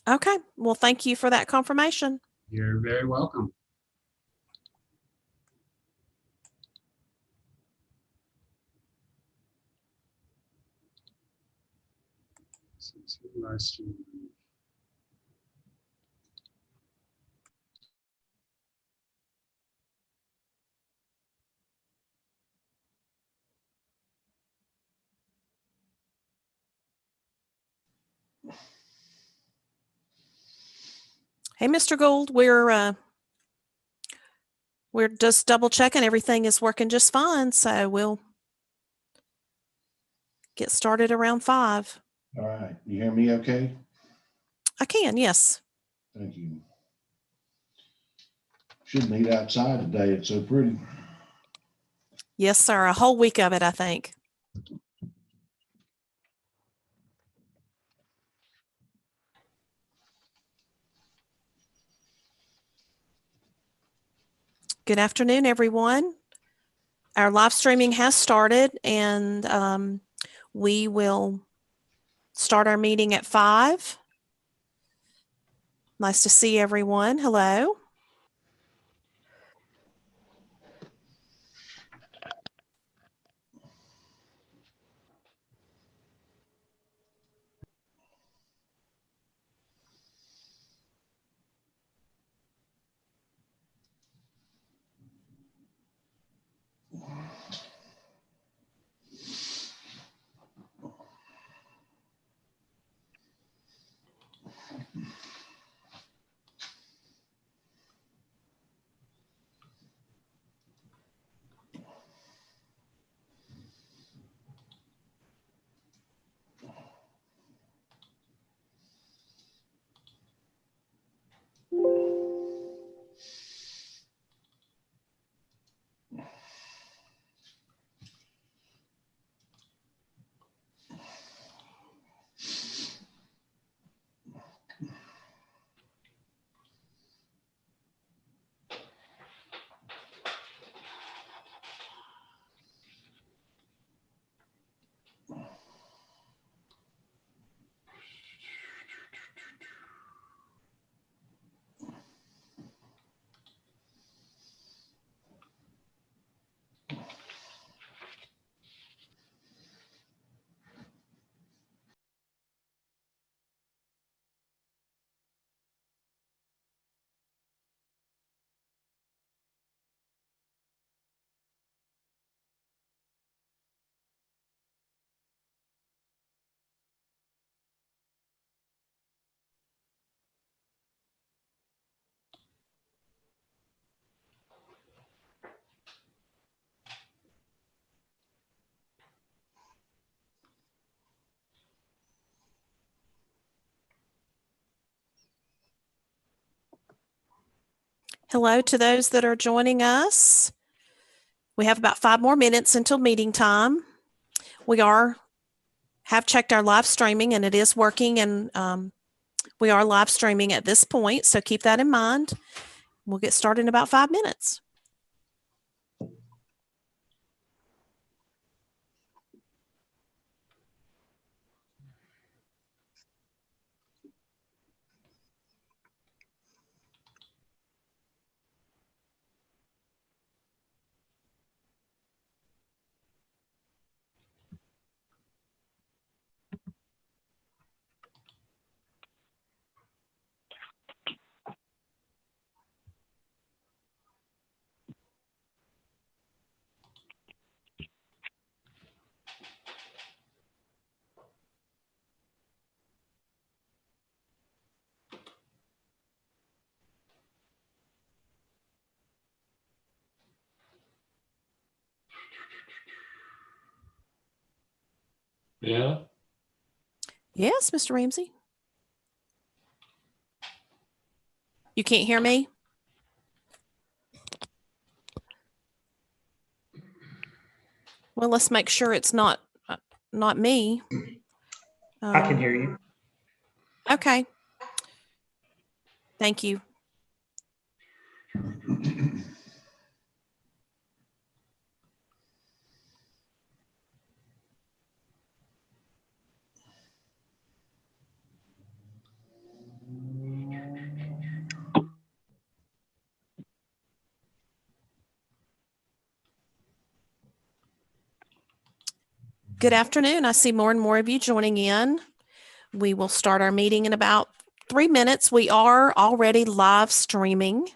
Okay. Well, thank you for that confirmation. You're very welcome. Live stream. Hey, Mr. Gould, we're just double checking everything is working just fine, so we'll get started around 5. All right. You hear me okay? I can, yes. Thank you. Should meet outside today. It's so pretty. Yes, sir. A whole week of it, I think. Good afternoon, everyone. Our live streaming has started, and we will start our meeting at 5. Nice to see everyone. Hello. Hello to those that are joining us. We have about 5 more minutes until meeting time. We have checked our live streaming, and it is working, and we are live streaming at this point, so keep that in mind. We'll get started in about 5 minutes. Yeah. Yes, Mr. Ramsey. You can't hear me? Well, let's make sure it's not me. I can hear you. Okay. Thank you. Good afternoon. I see more and more of you joining in. We will start our meeting in about 3 minutes. We are already live streaming,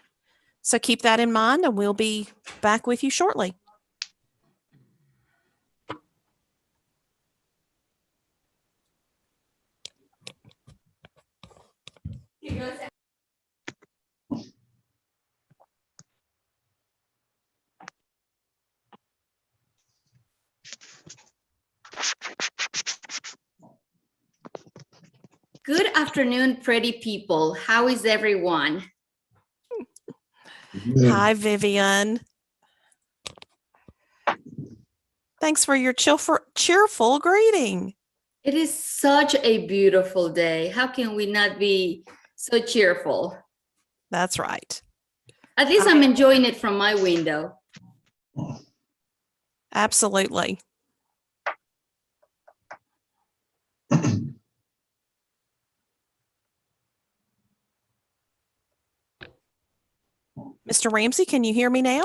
so keep that in mind and we'll be back with you shortly. Good afternoon, pretty people. How is everyone? Good. Hi, Vivian. Thanks for your cheerful greeting. It is such a beautiful day. How can we not be so cheerful? That's right. At least I'm enjoying it from my window. Absolutely. Mr. Ramsey, can you hear me now?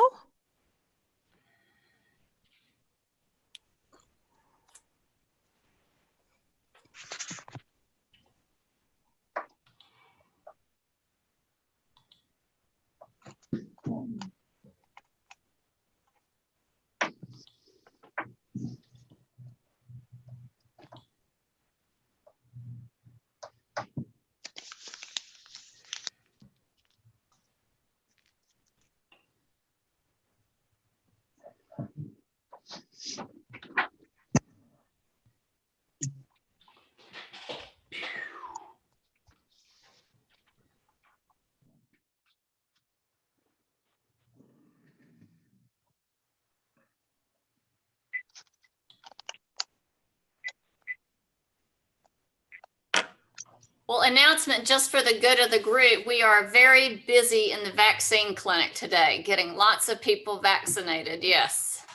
Well, announcement just for the good of the group. We are very busy in the vaccine clinic today, getting lots of people vaccinated. Yes,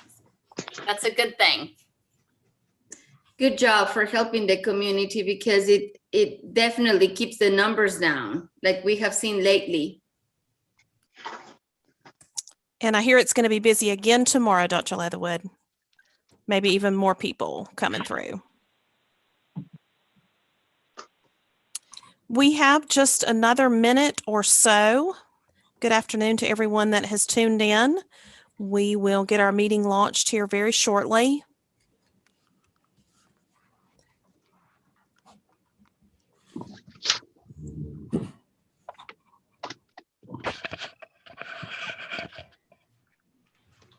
that's a good thing. Good job for helping the community because it definitely keeps the numbers down like we have seen lately. And I hear it's going to be busy again tomorrow, Dr. Leatherwood. Maybe even more people coming through. We have just another minute or so. Good afternoon to everyone that has tuned in. We will get our meeting launched here very shortly.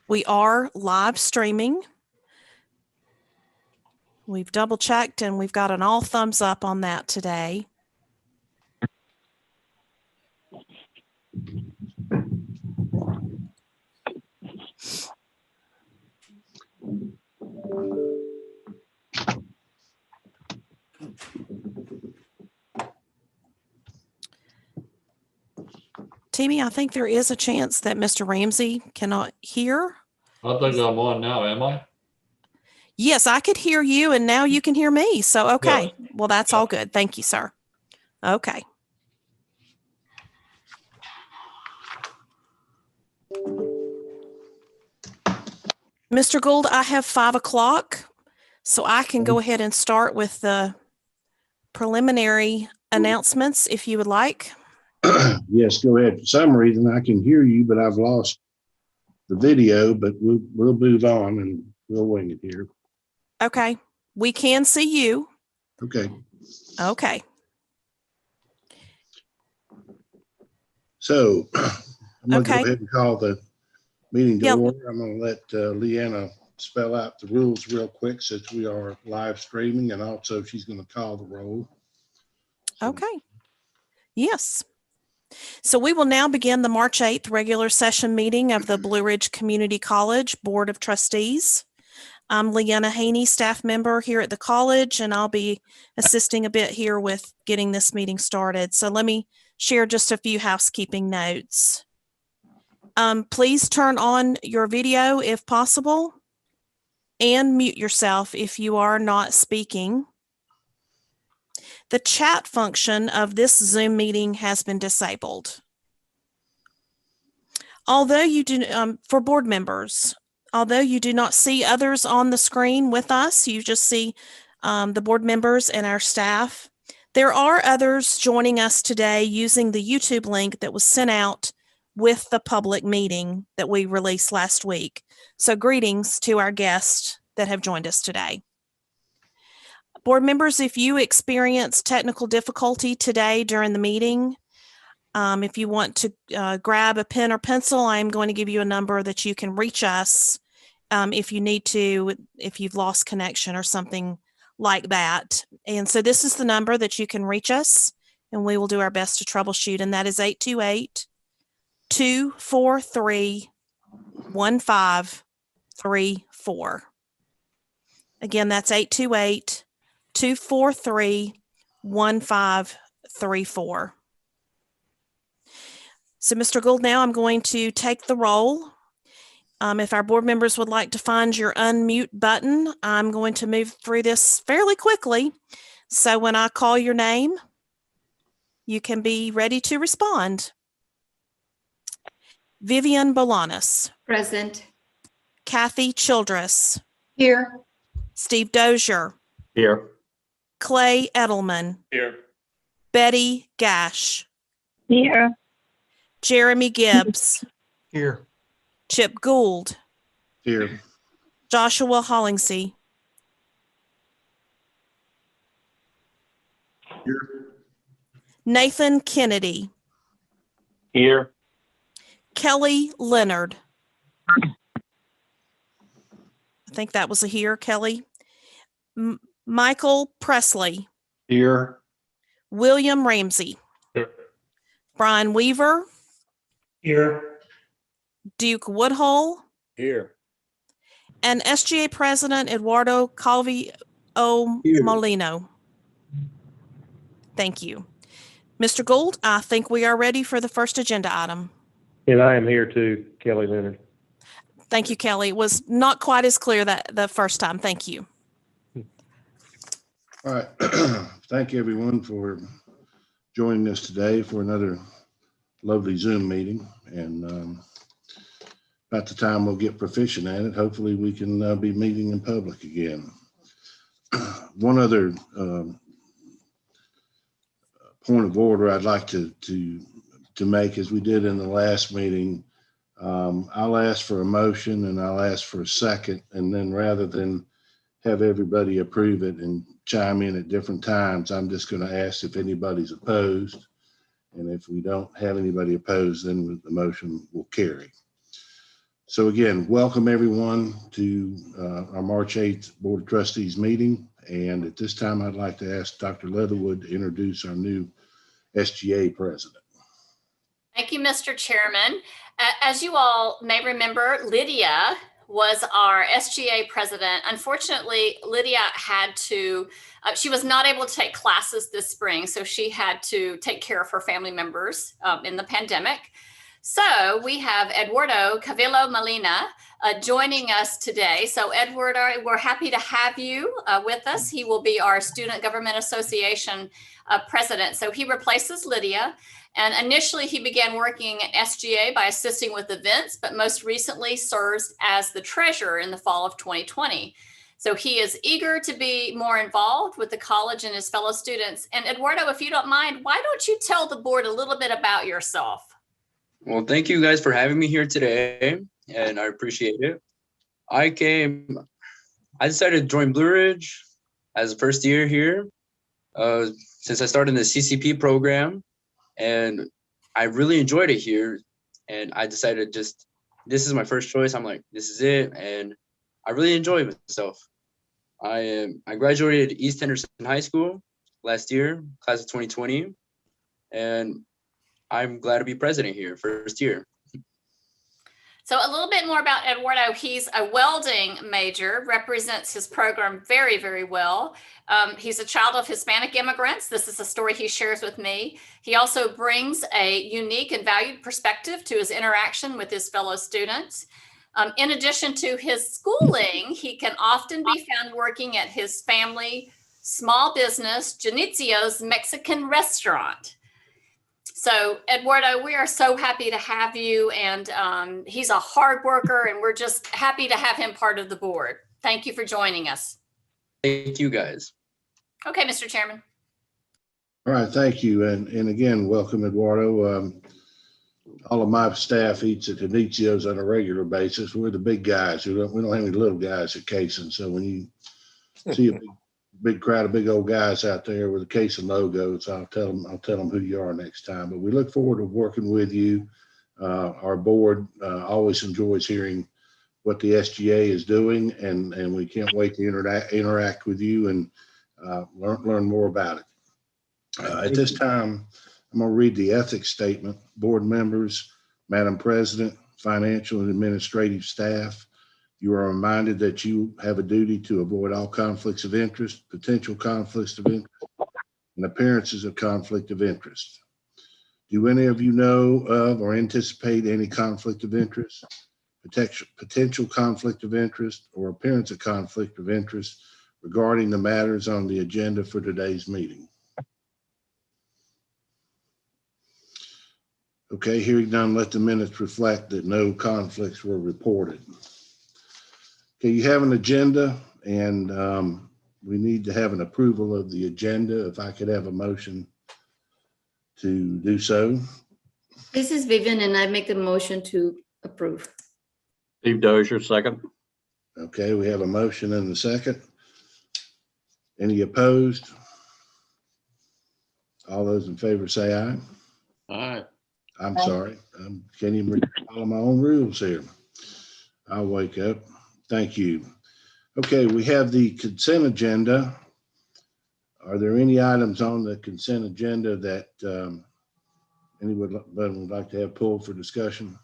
We are live streaming. We've double checked and we've got an all thumbs up on that today. Timmy, I think there is a chance that Mr. Ramsey cannot hear. I think I'm on now, am I? Yes, I could hear you and now you can hear me. So, okay. Yes. Well, that's all good. Thank you, sir. Okay. Mr. Gould, I have 5 o'clock, so I can go ahead and start with the preliminary announcements if you would like. Yes, go ahead. For some reason, I can hear you, but I've lost the video, but we'll move on and we'll wing it here. Okay. We can see you. Okay. Okay. So I'm going to Okay. go ahead and call the meeting to Yeah. order. I'm going to let Leanna spell out the rules real quick since we are live streaming, and also she's going to call the roll. So, Okay. Yes. So we will now begin the March 8th regular session meeting of the Blue Ridge Community College Board of Trustees. I'm Leanna Haney, staff member here at the college, and I'll be assisting a bit here with getting this meeting started. So let me share just a few housekeeping notes. Please turn on your video if possible and mute yourself if you are not speaking. The chat function of this Zoom meeting has been disabled. Although you do, for board members, although you do not see others on the screen with us, you just see the board members and our staff. There are others joining us today using the YouTube link that was sent out with the public meeting that we released last week. So greetings to our guests that have joined us today. Board members, if you experience technical difficulty today during the meeting, if you want to grab a pen or pencil, I'm going to give you a number that you can reach us if you need to, if you've lost connection or something like that. And so this is the number that you can reach us, and we will do our best to troubleshoot, and that is 828-243-1534. Again, that's 828-243-1534. So, Mr. Gould, now I'm going to take the roll. If our board members would like to find your unmute button, I'm going to move through this fairly quickly. So when I call your name, you can be ready to respond. Vivian Bolanos. Present. Kathy Childress. Here. Steve Dozier. Here. Clay Edelman. Here. Betty Gash. Here. Jeremy Gibbs. Here. Chip Gould. Here. Joshua Hollingsey. Here. Nathan Kennedy. Here. Kelly Leonard. I think that was a here, Kelly. Michael Presley. Here. William Ramsey. Here. Brian Weaver. Here. Duke Woodhull. Here. And SGA President Eduardo Calvi Molino. Thank you. Mr. Gould, I think we are ready for the first agenda item. And I am here too, Kelly Leonard. Thank you, Kelly. It was not quite as clear that the first time. Thank you. All right. Thank you, everyone, for joining us today for another lovely Zoom meeting. And about the time we'll get proficient at it, hopefully we can be meeting in public again. One other point of order I'd like to make, as we did in the last meeting. I'll ask for a motion and I'll ask for a second, and then rather than have everybody approve it and chime in at different times, I'm just going to ask if anybody's opposed. And if we don't have anybody opposed, then the motion will carry. So again, welcome everyone to our March 8th Board of Trustees meeting. And at this time, I'd like to ask Dr. Leatherwood to introduce our new SGA president. Thank you, Mr. Chairman. As you all may remember, Lydia was our SGA president. Unfortunately, Lydia had to, she was not able to take classes this spring, so she had to take care of her family members in the pandemic. So we have Eduardo Cavillo Molina joining us today. So Eduardo, we're happy to have you with us. He will be our Student Government Association president. So he replaces Lydia. And initially he began working at SGA by assisting with events, but most recently serves as the treasurer in the fall of 2020. So he is eager to be more involved with the college and his fellow students. And Eduardo, if you don't mind, why don't you tell the board a little bit about yourself? Well, thank you guys for having me here today, and I appreciate it. I decided to join Blue Ridge as a first year here since I started in the CCP program, and I really enjoyed it here. And I decided this is my first choice. I'm like, this is it, and I really enjoy myself. I graduated East Henderson High School last year, class of 2020, and I'm glad to be president here, first year. So a little bit more about Eduardo. He's a welding major, represents his program very, very well. He's a child of Hispanic immigrants. This is a story he shares with me. He also brings a unique and valued perspective to his interaction with his fellow students. In addition to his schooling, he can often be found working at his family small business, Janitzio's Mexican restaurant. So Eduardo, we are so happy to have you, and he's a hard worker, and we're just happy to have him part of the board. Thank you for joining us. Thank you guys. Okay, Mr. Chairman. All right, thank you. And again, welcome, Eduardo. All of my staff eats at Inizio's on a regular basis. We're the big guys. We don't have any little guys at Cason. So when you see a big crowd of big old guys out there with a Cason logos, I'll tell them who you are next time. But we look forward to working with you. Our board always enjoys hearing what the SGA is doing, and we can't wait to interact with you and learn more about it. At this time, I'm going to read the ethics statement. Board members, Madam President, financial and administrative staff, you are reminded that you have a duty to avoid all conflicts of interest, potential conflicts of interest, and appearances of conflict of interest. Do any of you know of or anticipate any conflict of interest, potential conflict of interest, or appearance of conflict of interest regarding the matters on the agenda for today's meeting? Okay, hearing none, let the minutes reflect that no conflicts were reported. Okay, you have an agenda, and we need to have an approval of the agenda. If I could have a motion to do so. This is Vivian, and I make the motion to approve. Steve Dozier, second. Okay, we have a motion and a second. Any opposed? All those in favor say aye. Aye. I'm sorry, I can't even follow my own rules here. I'll wake up. Thank you. Okay, we have the consent agenda. Are there any items on the consent agenda that anyone would like to have pulled for discussion?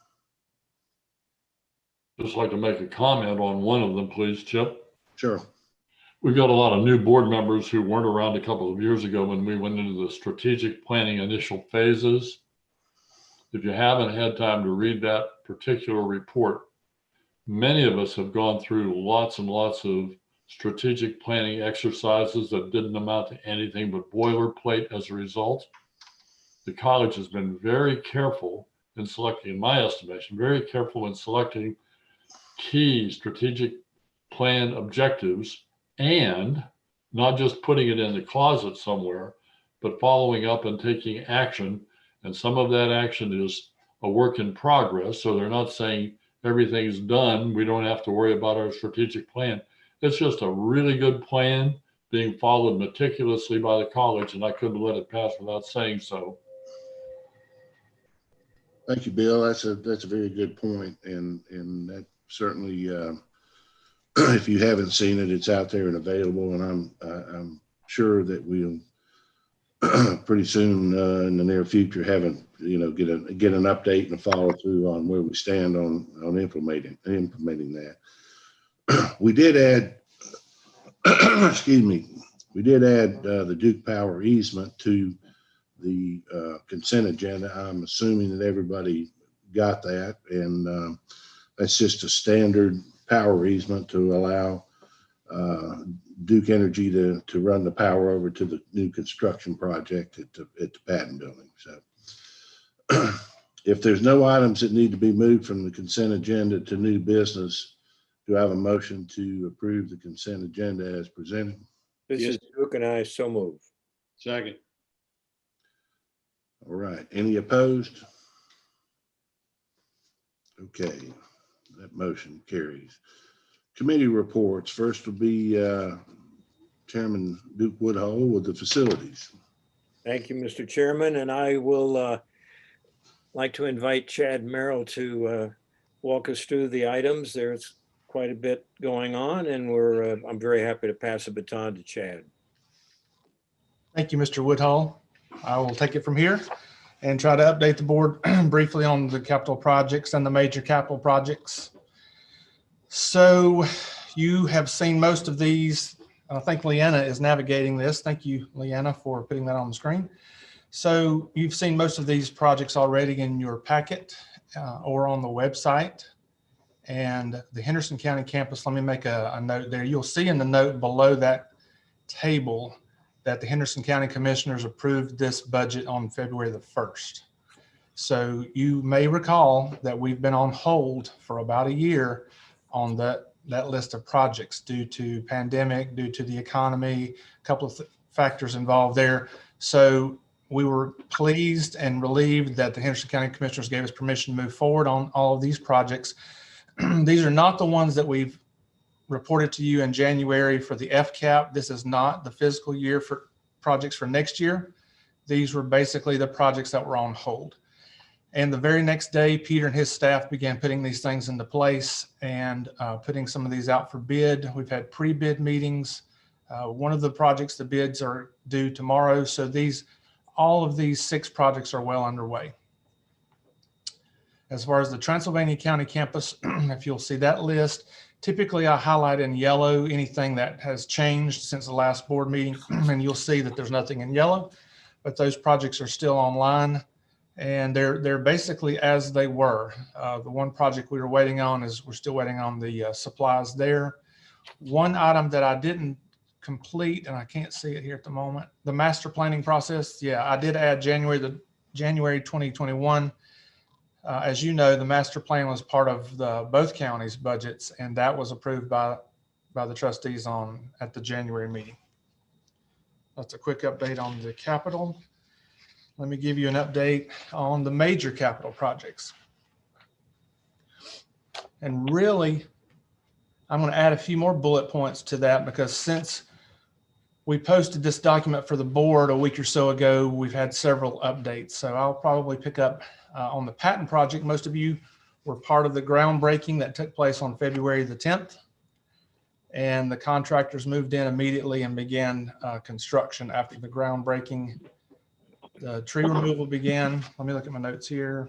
Just like to make a comment on one of them, please, Chip. Sure. We've got a lot of new board members who weren't around a couple of years ago when we went into the strategic planning initial phases. If you haven't had time to read that particular report, many of us have gone through lots and lots of strategic planning exercises that didn't amount to anything but boilerplate as a result. The college has been very careful in selecting, in my estimation, very careful in selecting key strategic plan objectives and not just putting it in the closet somewhere, but following up and taking action. And some of that action is a work in progress. So they're not saying everything's done, we don't have to worry about our strategic plan. It's just a really good plan being followed meticulously by the college, and I couldn't let it pass without saying so. Thank you, Bill. That's a very good point, and that certainly, if you haven't seen it, it's out there and available. And I'm sure that we'll pretty soon in the near future get an update and a follow through on where we stand on implementing that. We did add, excuse me, we did add the Duke Power easement to the consent agenda. I'm assuming that everybody got that, and that's just a standard power easement to allow Duke Energy to run the power over to the new construction project at the Patton building. So if there's no items that need to be moved from the consent agenda to new business, do I have a motion to approve the consent agenda as presented? This is Duke, and I so move. Second. All right, any opposed? Okay, that motion carries. Committee reports. First will be Chairman Duke Woodhull with the facilities. Thank you, Mr. Chairman, and I will like to invite Chad Merrill to walk us through the items. There's quite a bit going on, and I'm very happy to pass the baton to Chad. Thank you, Mr. Woodhull. I will take it from here and try to update the board briefly on the capital projects and the major capital projects. So you have seen most of these. I think Leanna is navigating this. Thank you, Leanna, for putting that on the screen. So you've seen most of these projects already in your packet or on the website. And the Henderson County campus, let me make a note there. You'll see in the note below that table that the Henderson County Commissioners approved this budget on February the 1st. So you may recall that we've been on hold for about a year on that list of projects due to pandemic, due to the economy, a couple of factors involved there. So we were pleased and relieved that the Henderson County Commissioners gave us permission to move forward on all of these projects. These are not the ones that we've reported to you in January for the FCAP. This is not the fiscal year for projects for next year. These were basically the projects that were on hold. And the very next day, Peter and his staff began putting these things into place and putting some of these out for bid. We've had pre-bid meetings. One of the projects, the bids are due tomorrow. So all of these 6 projects are well underway. As far as the Transylvania County campus, if you'll see that list, typically I highlight in yellow anything that has changed since the last board meeting, and you'll see that there's nothing in yellow, but those projects are still online. And they're basically as they were. The one project we were waiting on we're still waiting on the supplies there. One item that I didn't complete, and I can't see it here at the moment, the master planning process. Yeah, I did add January 2021. As you know, the master plan was part of both counties' budgets, and that was approved by the trustees at the January meeting. That's a quick update on the capital. Let me give you an update on the major capital projects. And really, I'm going to add a few more bullet points to that because since we posted this document for the board a week or so ago, we've had several updates. So I'll probably pick up on the patent project. Most of you were part of the groundbreaking that took place on February the 10th. And the contractors moved in immediately and began construction after the groundbreaking. The tree removal began. Let me look at my notes here.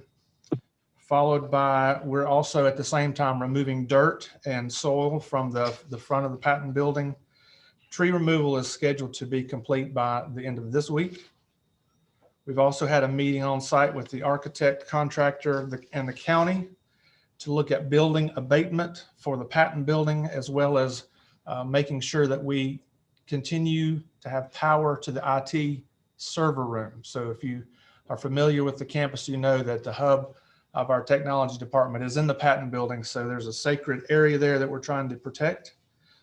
Followed by, we're also at the same time removing dirt and soil from the front of the patent building. Tree removal is scheduled to be complete by the end of this week. We've also had a meeting on site with the architect, contractor, and the county to look at building abatement for the patent building, as well as making sure that we continue to have power to the IT server room. So if you are familiar with the campus, you know that the hub of our technology department is in the patent building. So there's a sacred area there that we're trying to protect.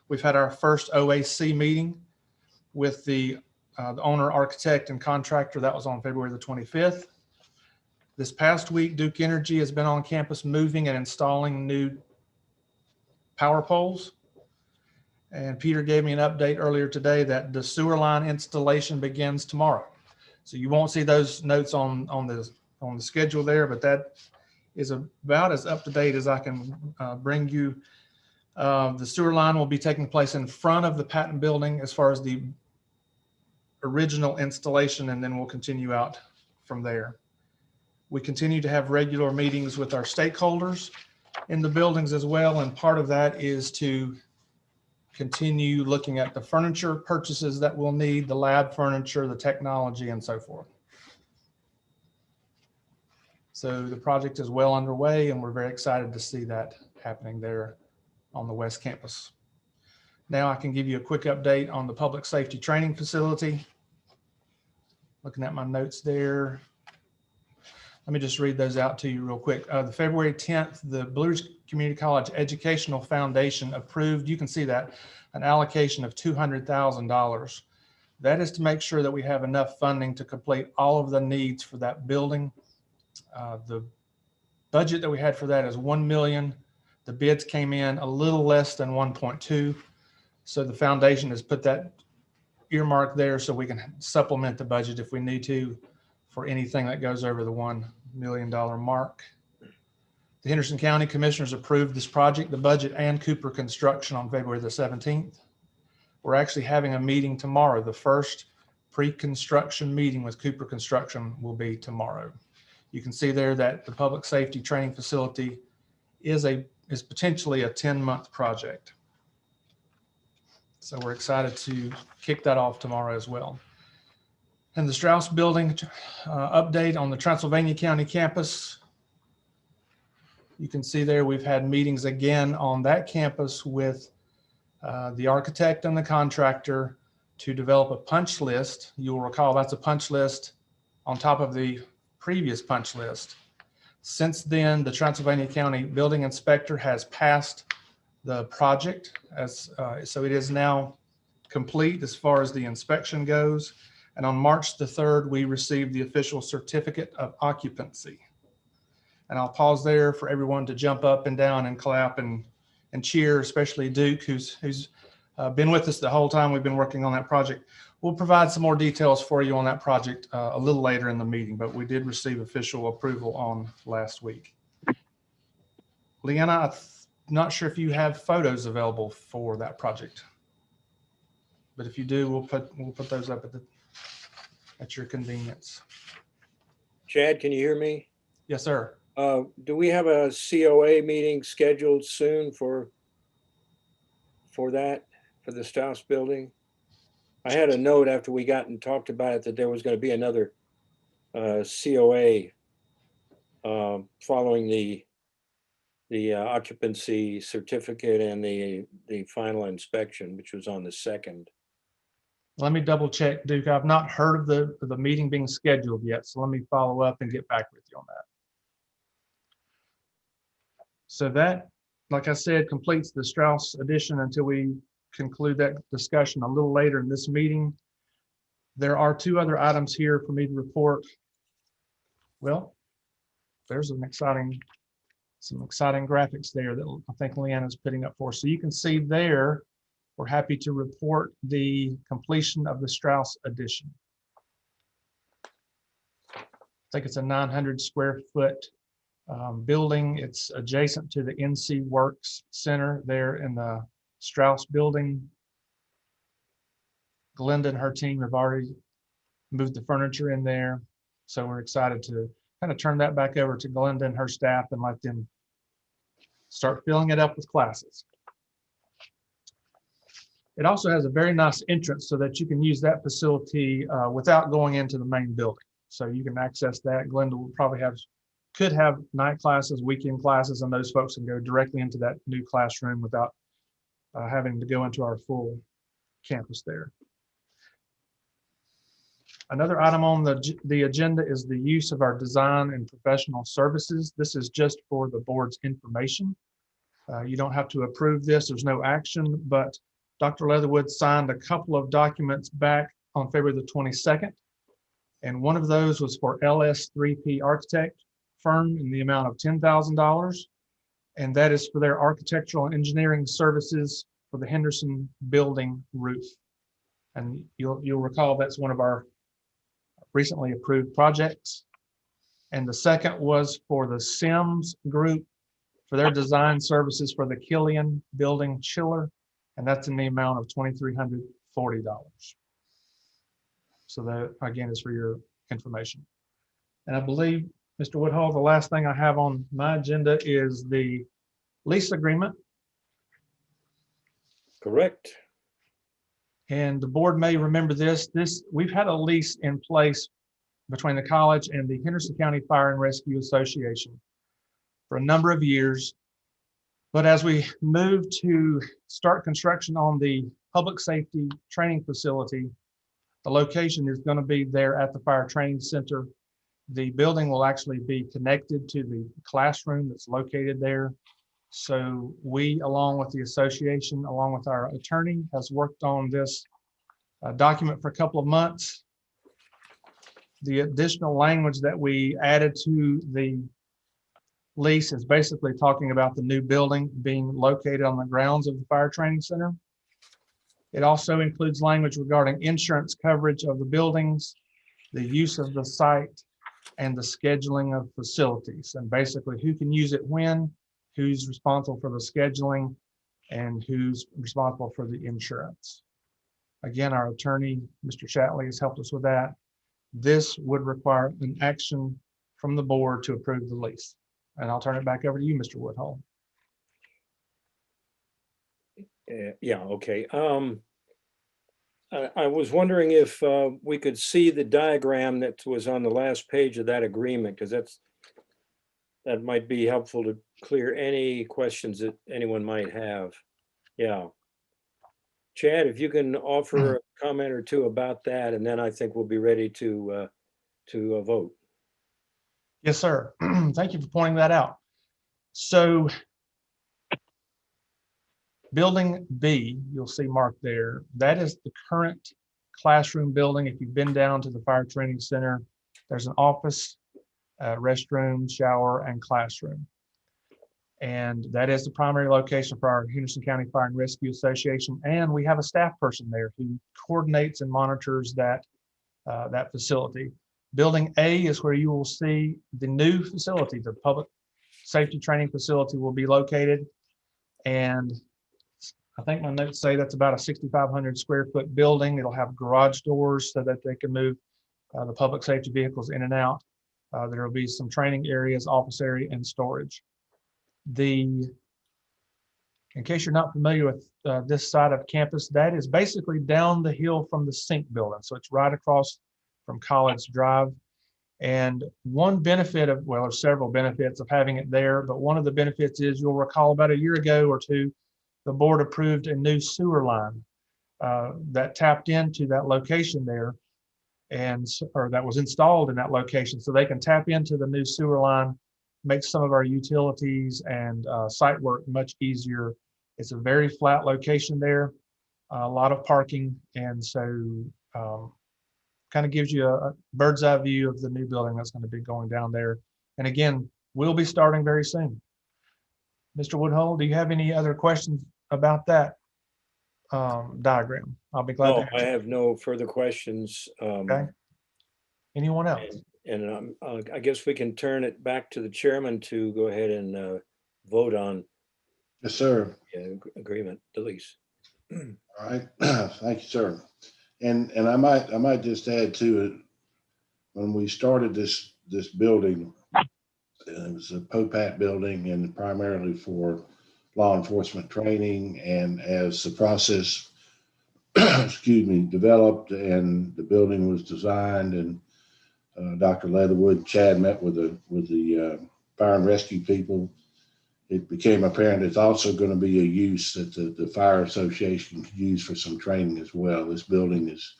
We've had our first OAC meeting with the owner, architect, and contractor. That was on February the 25th. This past week, Duke Energy has been on campus moving and installing new power poles. And Peter gave me an update earlier today that the sewer line installation begins tomorrow. So you won't see those notes on the schedule there, but that is about as up to date as I can bring you. The sewer line will be taking place in front of the patent building as far as the original installation, and then we'll continue out from there. We continue to have regular meetings with our stakeholders in the buildings as well, and part of that is to continue looking at the furniture purchases that we'll need, the lab furniture, the technology, and so forth. So the project is well underway, and we're very excited to see that happening there on the West Campus. Now I can give you a quick update on the public safety training facility. Looking at my notes there. Let me just read those out to you real quick. The February 10th, the Blue Ridge Community College Educational Foundation approved, you can see that, an allocation of $200,000. That is to make sure that we have enough funding to complete all of the needs for that building. The budget that we had for that is $1 million. The bids came in a little less than 1.2. So the foundation has put that earmark there so we can supplement the budget if we need to for anything that goes over the $1 million mark. The Henderson County Commissioners approved this project, the budget, and Cooper Construction on February the 17th. We're actually having a meeting tomorrow. The first pre-construction meeting with Cooper Construction will be tomorrow. You can see there that the public safety training facility is potentially a 10-month project. So we're excited to kick that off tomorrow as well. And the Strauss building update on the Transylvania County campus. You can see there we've had meetings again on that campus with the architect and the contractor to develop a punch list. You'll recall that's a punch list on top of the previous punch list. Since then, the Transylvania County Building Inspector has passed the project so it is now complete as far as the inspection goes. And on March the 3rd, we received the official certificate of occupancy. And I'll pause there for everyone to jump up and down and clap and cheer, especially Duke, who's been with us the whole time we've been working on that project. We'll provide some more details for you on that project a little later in the meeting, but we did receive official approval on last week. Leanna, I'm not sure if you have photos available for that project, but if you do, we'll put those up at your convenience. Chad, can you hear me? Yes, sir. Do we have a COA meeting scheduled soon for the Strauss building? I had a note after we got and talked about it that there was going to be another COA following the occupancy certificate and the final inspection, which was on the 2nd. Let me double check, Duke. I've not heard of the meeting being scheduled yet, so let me follow up and get back with you on that. So that, like I said, completes the Strauss edition until we conclude that discussion a little later in this meeting. There are 2 other items here for me to report. Well, there's some exciting graphics there that I think Leanna's putting up for us. So you can see there, we're happy to report the completion of the Strauss edition. I think it's a 900 square foot building. It's adjacent to the NC Works Center there in the Strauss building. Glenda and her team have already moved the furniture in there. So we're excited to kind of turn that back over to Glenda and her staff and let them start filling it up with classes. It also has a very nice entrance so that you can use that facility without going into the main building. So you can access that. Glenda will probably could have night classes, weekend classes, and those folks can go directly into that new classroom without having to go into our full campus there. Another item on the agenda is the use of our design and professional services. This is just for the board's information. You don't have to approve this. There's no action, but Dr. Leatherwood signed a couple of documents back on February the 22nd. And one of those was for LS3P Architect firm in the amount of $10,000. And that is for their architectural and engineering services for the Henderson building roof. And you'll recall that's one of our recently approved projects. And the second was for the Sims Group for their design services for the Killian building chiller. And that's in the amount of $2,340. So that, again, is for your information. And I believe, Mr. Woodhull, the last thing I have on my agenda is the lease agreement. Correct. And the board may remember this. We've had a lease in place between the college and the Henderson County Fire and Rescue Association for a number of years. But as we move to start construction on the public safety training facility, the location is going to be there at the Fire Training Center. The building will actually be connected to the classroom that's located there. So we, along with the association, along with our attorney, has worked on this document for a couple of months. The additional language that we added to the lease is basically talking about the new building being located on the grounds of the Fire Training Center. It also includes language regarding insurance coverage of the buildings, the use of the site, and the scheduling of facilities, and basically who can use it when, who's responsible for the scheduling, and who's responsible for the insurance. Again, our attorney, Mr. Shatley, has helped us with that. This would require an action from the board to approve the lease. And I'll turn it back over to you, Mr. Woodhull. Yeah, okay. I was wondering if we could see the diagram that was on the last page of that agreement, because that might be helpful to clear any questions that anyone might have. Yeah. Chad, if you can offer comment or two about that, and then I think we'll be ready to vote. Yes, sir. Thank you for pointing that out. So building B, you'll see marked there, that is the current classroom building. If you've been down to the Fire Training Center, there's an office, restroom, shower, and classroom. And that is the primary location for our Henderson County Fire and Rescue Association. And we have a staff person there who coordinates and monitors that facility. Building A is where you will see the new facility, the public safety training facility will be located. And I think my notes say that's about a 6,500 square foot building. It'll have garage doors so that they can move the public safety vehicles in and out. There will be some training areas, office area, and storage. In case you're not familiar with this side of campus, that is basically down the hill from the Sink building. So it's right across from College Drive. And one benefit of, well, there's several benefits of having it there, but one of the benefits is, you'll recall about a year ago or two, the board approved a new sewer line that tapped into that location there, or that was installed in that location. So they can tap into the new sewer line, make some of our utilities and site work much easier. It's a very flat location there, a lot of parking, and so kind of gives you a bird's eye view of the new building that's going to be going down there. And again, we'll be starting very soon. Mr. Woodhull, do you have any other questions about that diagram? I'll be glad to No, answer. I have no further questions. Okay. Anyone else? And I guess we can turn it back to the chairman to go ahead and vote on Yes, sir. agreement, the lease. All right. Thank you, sir. And I might just add to it, when we started this building, it was a POPAT building and primarily for law enforcement training. And as the process, excuse me, developed and the building was designed, and Dr. Leatherwood, Chad met with the fire and rescue people, it became apparent it's also going to be a use that the fire association could use for some training as well. This building is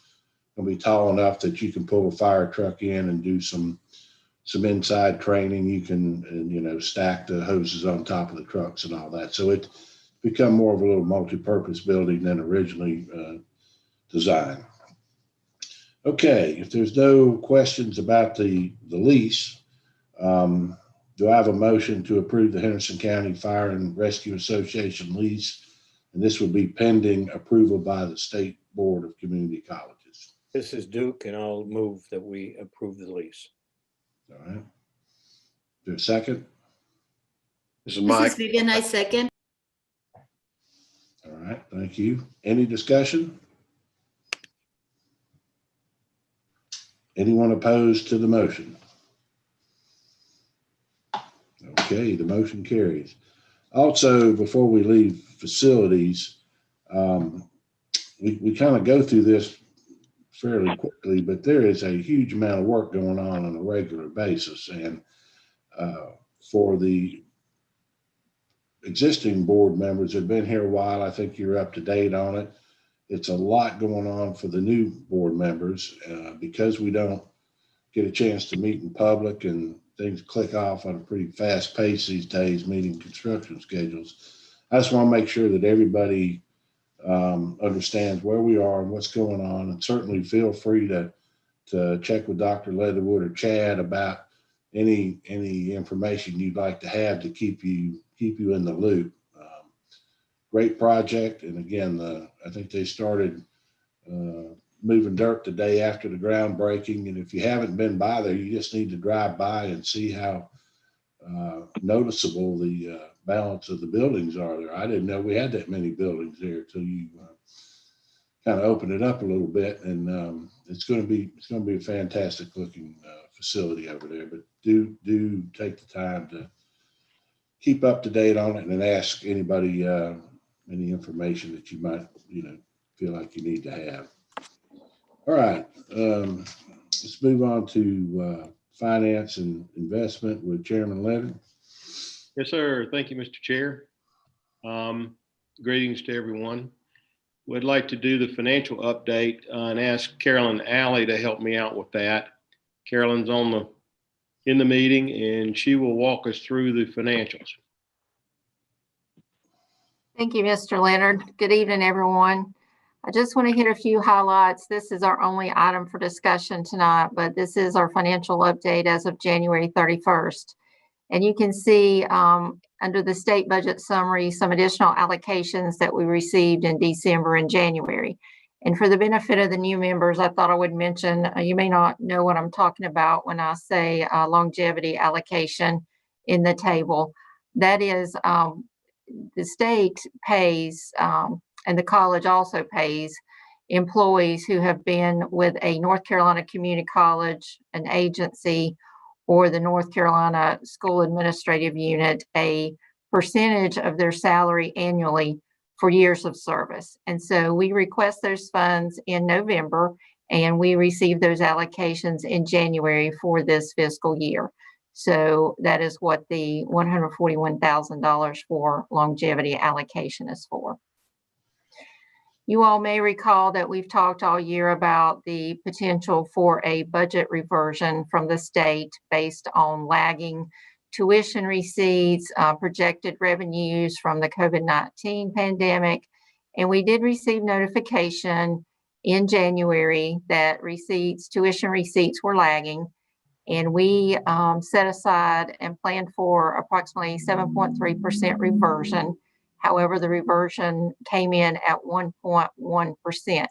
going to be tall enough that you can pull a fire truck in and do some inside training. You can, stack the hoses on top of the trucks and all that. So it's become more of a little multi-purpose building than originally designed. Okay, if there's no questions about the lease, do I have a motion to approve the Henderson County Fire and Rescue Association lease? And this would be pending approval by the State Board of Community Colleges. This is Duke, and I'll move that we approve the lease. All right. Is there a second? This is This Mike. is Vivian, I second. All right, thank you. Any discussion? Anyone opposed to the motion? Okay, the motion carries. Also, before we leave facilities, we kind of go through this fairly quickly, but there is a huge amount of work going on a regular basis. And for the existing board members who've been here a while, I think you're up to date on it. It's a lot going on for the new board members because we don't get a chance to meet in public and things click off on a pretty fast pace these days, meeting construction schedules. I just want to make sure that everybody understands where we are and what's going on, and certainly feel free to check with Dr. Leatherwood or Chad about any information you'd like to have to keep you in the loop. Great project, and again, I think they started moving dirt the day after the groundbreaking. And if you haven't been by there, you just need to drive by and see how noticeable the balance of the buildings are there. I didn't know we had that many buildings there till you kind of open it up a little bit. And it's going to be a fantastic looking facility over there. But do take the time to keep up to date on it and ask anybody any information that you might feel like you need to have. All right, let's move on to finance and investment with Chairman Leonard. Yes, sir. Thank you, Mr. Chair. Greetings to everyone. would like to do the financial update and ask Carolyn Alley to help me out with that. Carolyn's in the meeting, and she will walk us through the financials. Thank you, Mr. Leonard. Good evening, everyone. I just want to hit a few highlights. This is our only item for discussion tonight, but this is our financial update as of January 31st. And you can see under the state budget summary, some additional allocations that we received in December and January. And for the benefit of the new members, I thought I would mention, you may not know what I'm talking about when I say longevity allocation in the table. That is, the state pays, and the college also pays, employees who have been with a North Carolina community college, an agency, or the North Carolina School Administrative Unit, a percentage of their salary annually for years of service. And so we request those funds in November, and we receive those allocations in January for this fiscal year. So that is what the $141,000 for longevity allocation is for. You all may recall that we've talked all year about the potential for a budget reversion from the state based on lagging tuition receipts, projected revenues from the COVID-19 pandemic. And we did receive notification in January that tuition receipts were lagging. And we set aside and planned for approximately 7.3% reversion. However, the reversion came in at 1.1%.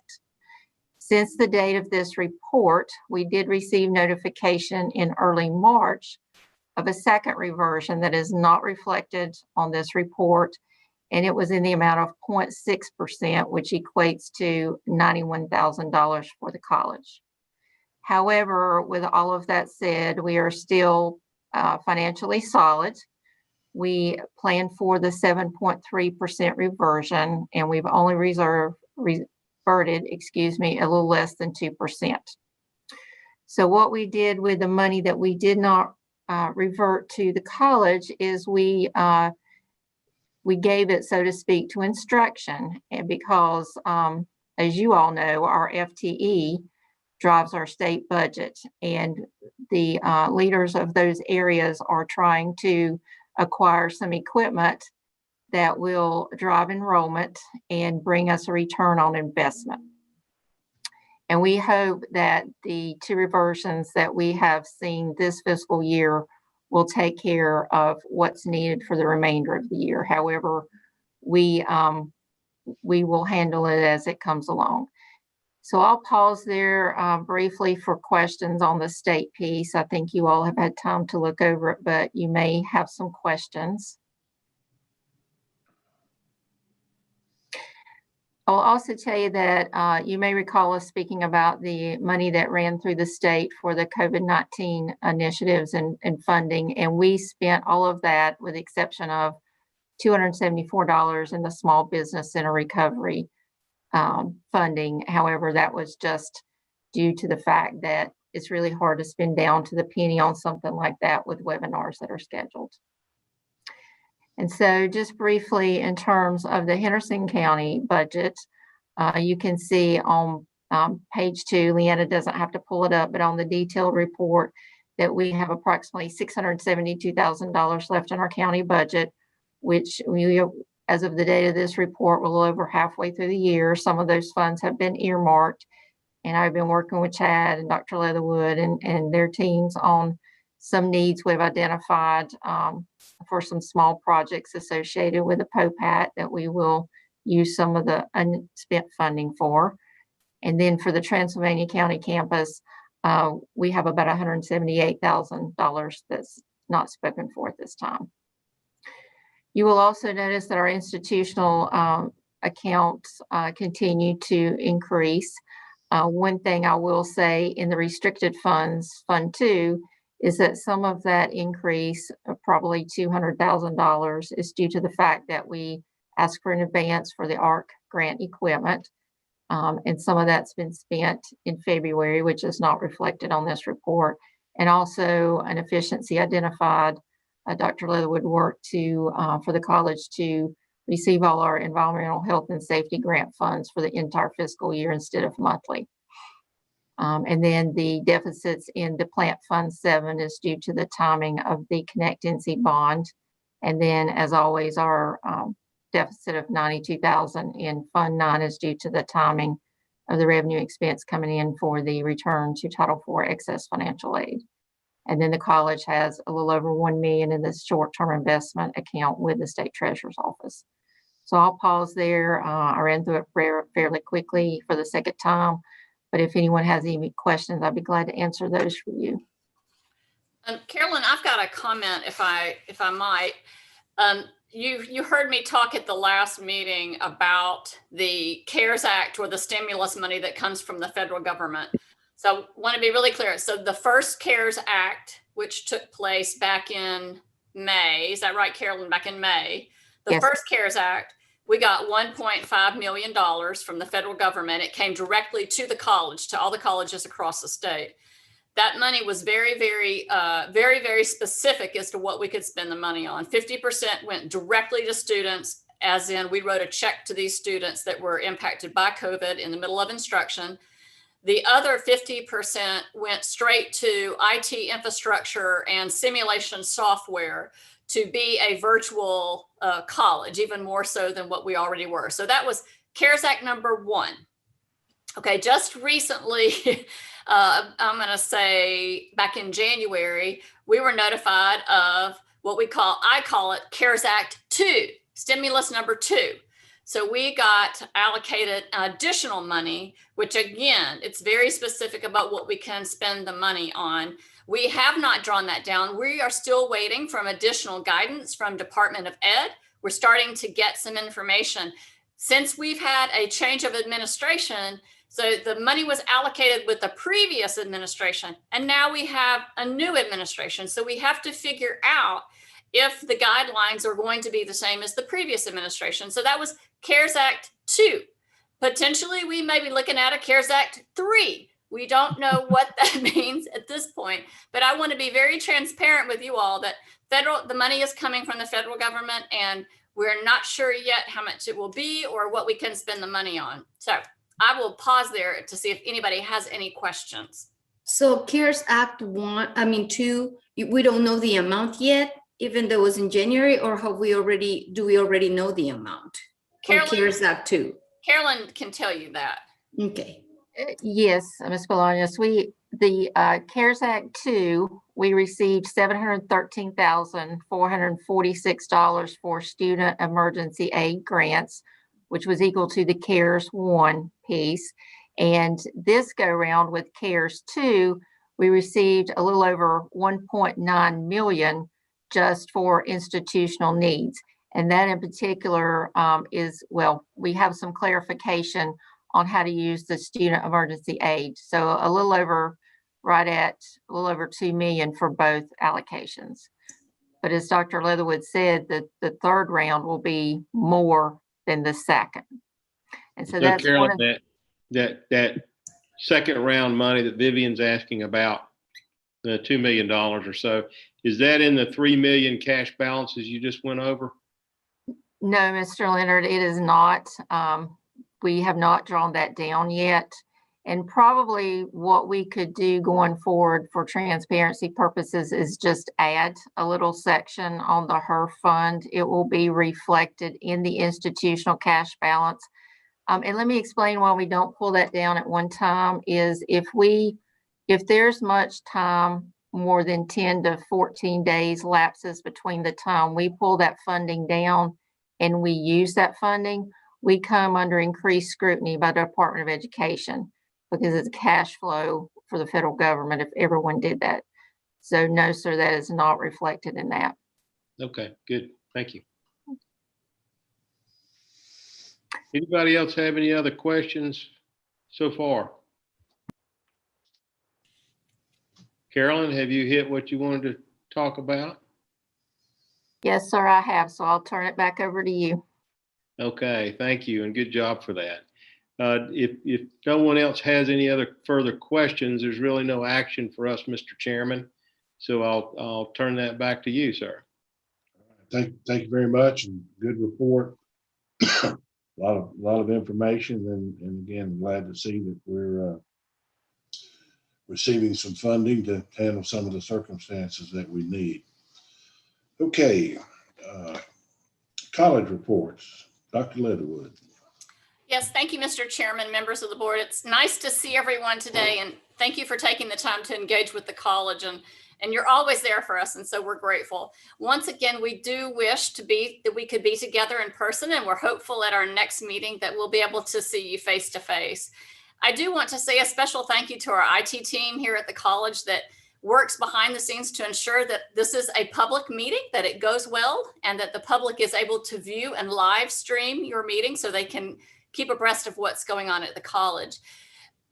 Since the date of this report, we did receive notification in early March of a second reversion that is not reflected on this report, and it was in the amount of 0.6%, which equates to $91,000 for the college. However, with all of that said, we are still financially solid. We plan for the 7.3% reversion, and we've only reverted, a little less than 2%. So what we did with the money that we did not revert to the college is we gave it, so to speak, to instruction, and because as you all know, our FTE drives our state budget, and the leaders of those areas are trying to acquire some equipment that will drive enrollment and bring us a return on investment. And we hope that the two reversions that we have seen this fiscal year will take care of what's needed for the remainder of the year. However, we will handle it as it comes along. So I'll pause there briefly for questions on the state piece. I think you all have had time to look over it, but you may have some questions. I'll also tell you that you may recall us speaking about the money that ran through the state for the COVID-19 initiatives and funding, and we spent all of that with the exception of $274 in the Small Business Center Recovery funding. However, that was just due to the fact that it's really hard to spend down to the penny on something like that with webinars that are scheduled. And so just briefly, in terms of the Henderson County budget, you can see on page 2, Leanna doesn't have to pull it up, but on the detailed report that we have approximately $672,000 left in our county budget, which we, as of the date of this report, we're a little over halfway through the year. Some of those funds have been earmarked, and I've been working with Chad and Dr. Leatherwood and their teams on some needs we've identified for some small projects associated with the POPAT that we will use some of the unspent funding for. And then for the Transylvania County campus, we have about $178,000 that's not spoken for at this time. You will also notice that our institutional accounts continue to increase. One thing I will say in the restricted funds, Fund 2, is that some of that increase of probably $200,000 is due to the fact that we asked for an advance for the ARC grant equipment. And some of that's been spent in February, which is not reflected on this report. And also an efficiency identified. Dr. Leatherwood worked for the college to receive all our environmental health and safety grant funds for the entire fiscal year instead of monthly. And then the deficits in the Plant Fund 7 is due to the timing of the Connect NC bond. And then, as always, our deficit of $92,000 in Fund 9 is due to the timing of the revenue expense coming in for the return to Title IV excess financial aid. And then the college has a little over $1 million in this short-term investment account with the state treasurer's office. So I'll pause there. I ran through it fairly quickly for the second time, but if anyone has any questions, I'd be glad to answer those for you. Carolyn, I've got a comment, if I might. You heard me talk at the last meeting about the CARES Act, or the stimulus money that comes from the federal government. So I want to be really clear. So the first CARES Act, which took place back in May, is that right, Carolyn? Back in May, the Yes. first CARES Act, we got $1.5 million from the federal government. It came directly to the college, to all the colleges across the state. That money was very, very specific as to what we could spend the money on. 50% went directly to students, as in we wrote a check to these students that were impacted by COVID in the middle of instruction. The other 50% went straight to IT infrastructure and simulation software to be a virtual college, even more so than what we already were. So that was CARES Act number 1. Okay, just recently, I'm going to say back in January, we were notified of what I call it CARES Act 2, stimulus number 2. So we got allocated additional money, which again, it's very specific about what we can spend the money on. We have not drawn that down. We are still waiting from additional guidance from Department of Ed. We're starting to get some information. Since we've had a change of administration, so the money was allocated with the previous administration, and now we have a new administration. So we have to figure out if the guidelines are going to be the same as the previous administration. So that was CARES Act 2. Potentially, we may be looking at a CARES Act 3. We don't know what that means at this point, but I want to be very transparent with you all that the money is coming from the federal government, and we're not sure yet how much it will be or what we can spend the money on. So I will pause there to see if anybody has any questions. So CARES Act 2, we don't know the amount yet, even though it was in January, or do we already know the amount? CARES Act 2. Carolyn can tell you that. Okay. Yes, Ms. Bolaños, the CARES Act 2, we received $713,446 for student emergency aid grants, which was equal to the CARES 1 piece. And this go round with CARES 2, we received a little over 1.9 million just for institutional needs. And that in particular we have some clarification on how to use the student emergency aid. So a little over 2 million for both allocations. But as Dr. Leatherwood said, the third round will be more than the second. And so that's Carolyn, that second round money that Vivian's asking about, the $2 million or so, is that in the 3 million cash balances you just went over? No, Mr. Leonard, it is not. We have not drawn that down yet. And probably what we could do going forward for transparency purposes is just add a little section on the HER fund. It will be reflected in the institutional cash balance. And let me explain why we don't pull that down at one time is if there's much time, more than 10 to 14 days lapses between the time we pull that funding down and we use that funding, we come under increased scrutiny by the Department of Education because it's cash flow for the federal government if everyone did that. So no, sir, that is not reflected in that. Okay, good. Thank you. Anybody else have any other questions so far? Carolyn, have you hit what you wanted to talk about? Yes, sir, I have. So I'll turn it back over to you. Okay, thank you, and good job for that. If no one else has any other further questions, there's really no action for us, Mr. Chairman. So I'll turn that back to you, sir. Thank you very much, and good report. a lot of information, and again, glad to see that we're receiving some funding to handle some of the circumstances that we need. Okay, college reports. Dr. Leatherwood. Yes, thank you, Mr. Chairman, members of the board. It's nice to see everyone today, and thank you for taking the time to engage with the college, and you're always there for us, and so we're grateful. Once again, we do wish that we could be together in person, and we're hopeful at our next meeting that we'll be able to see you face to face. I do want to say a special thank you to our IT team here at the college that works behind the scenes to ensure that this is a public meeting, that it goes well, and that the public is able to view and live stream your meeting so they can keep abreast of what's going on at the college.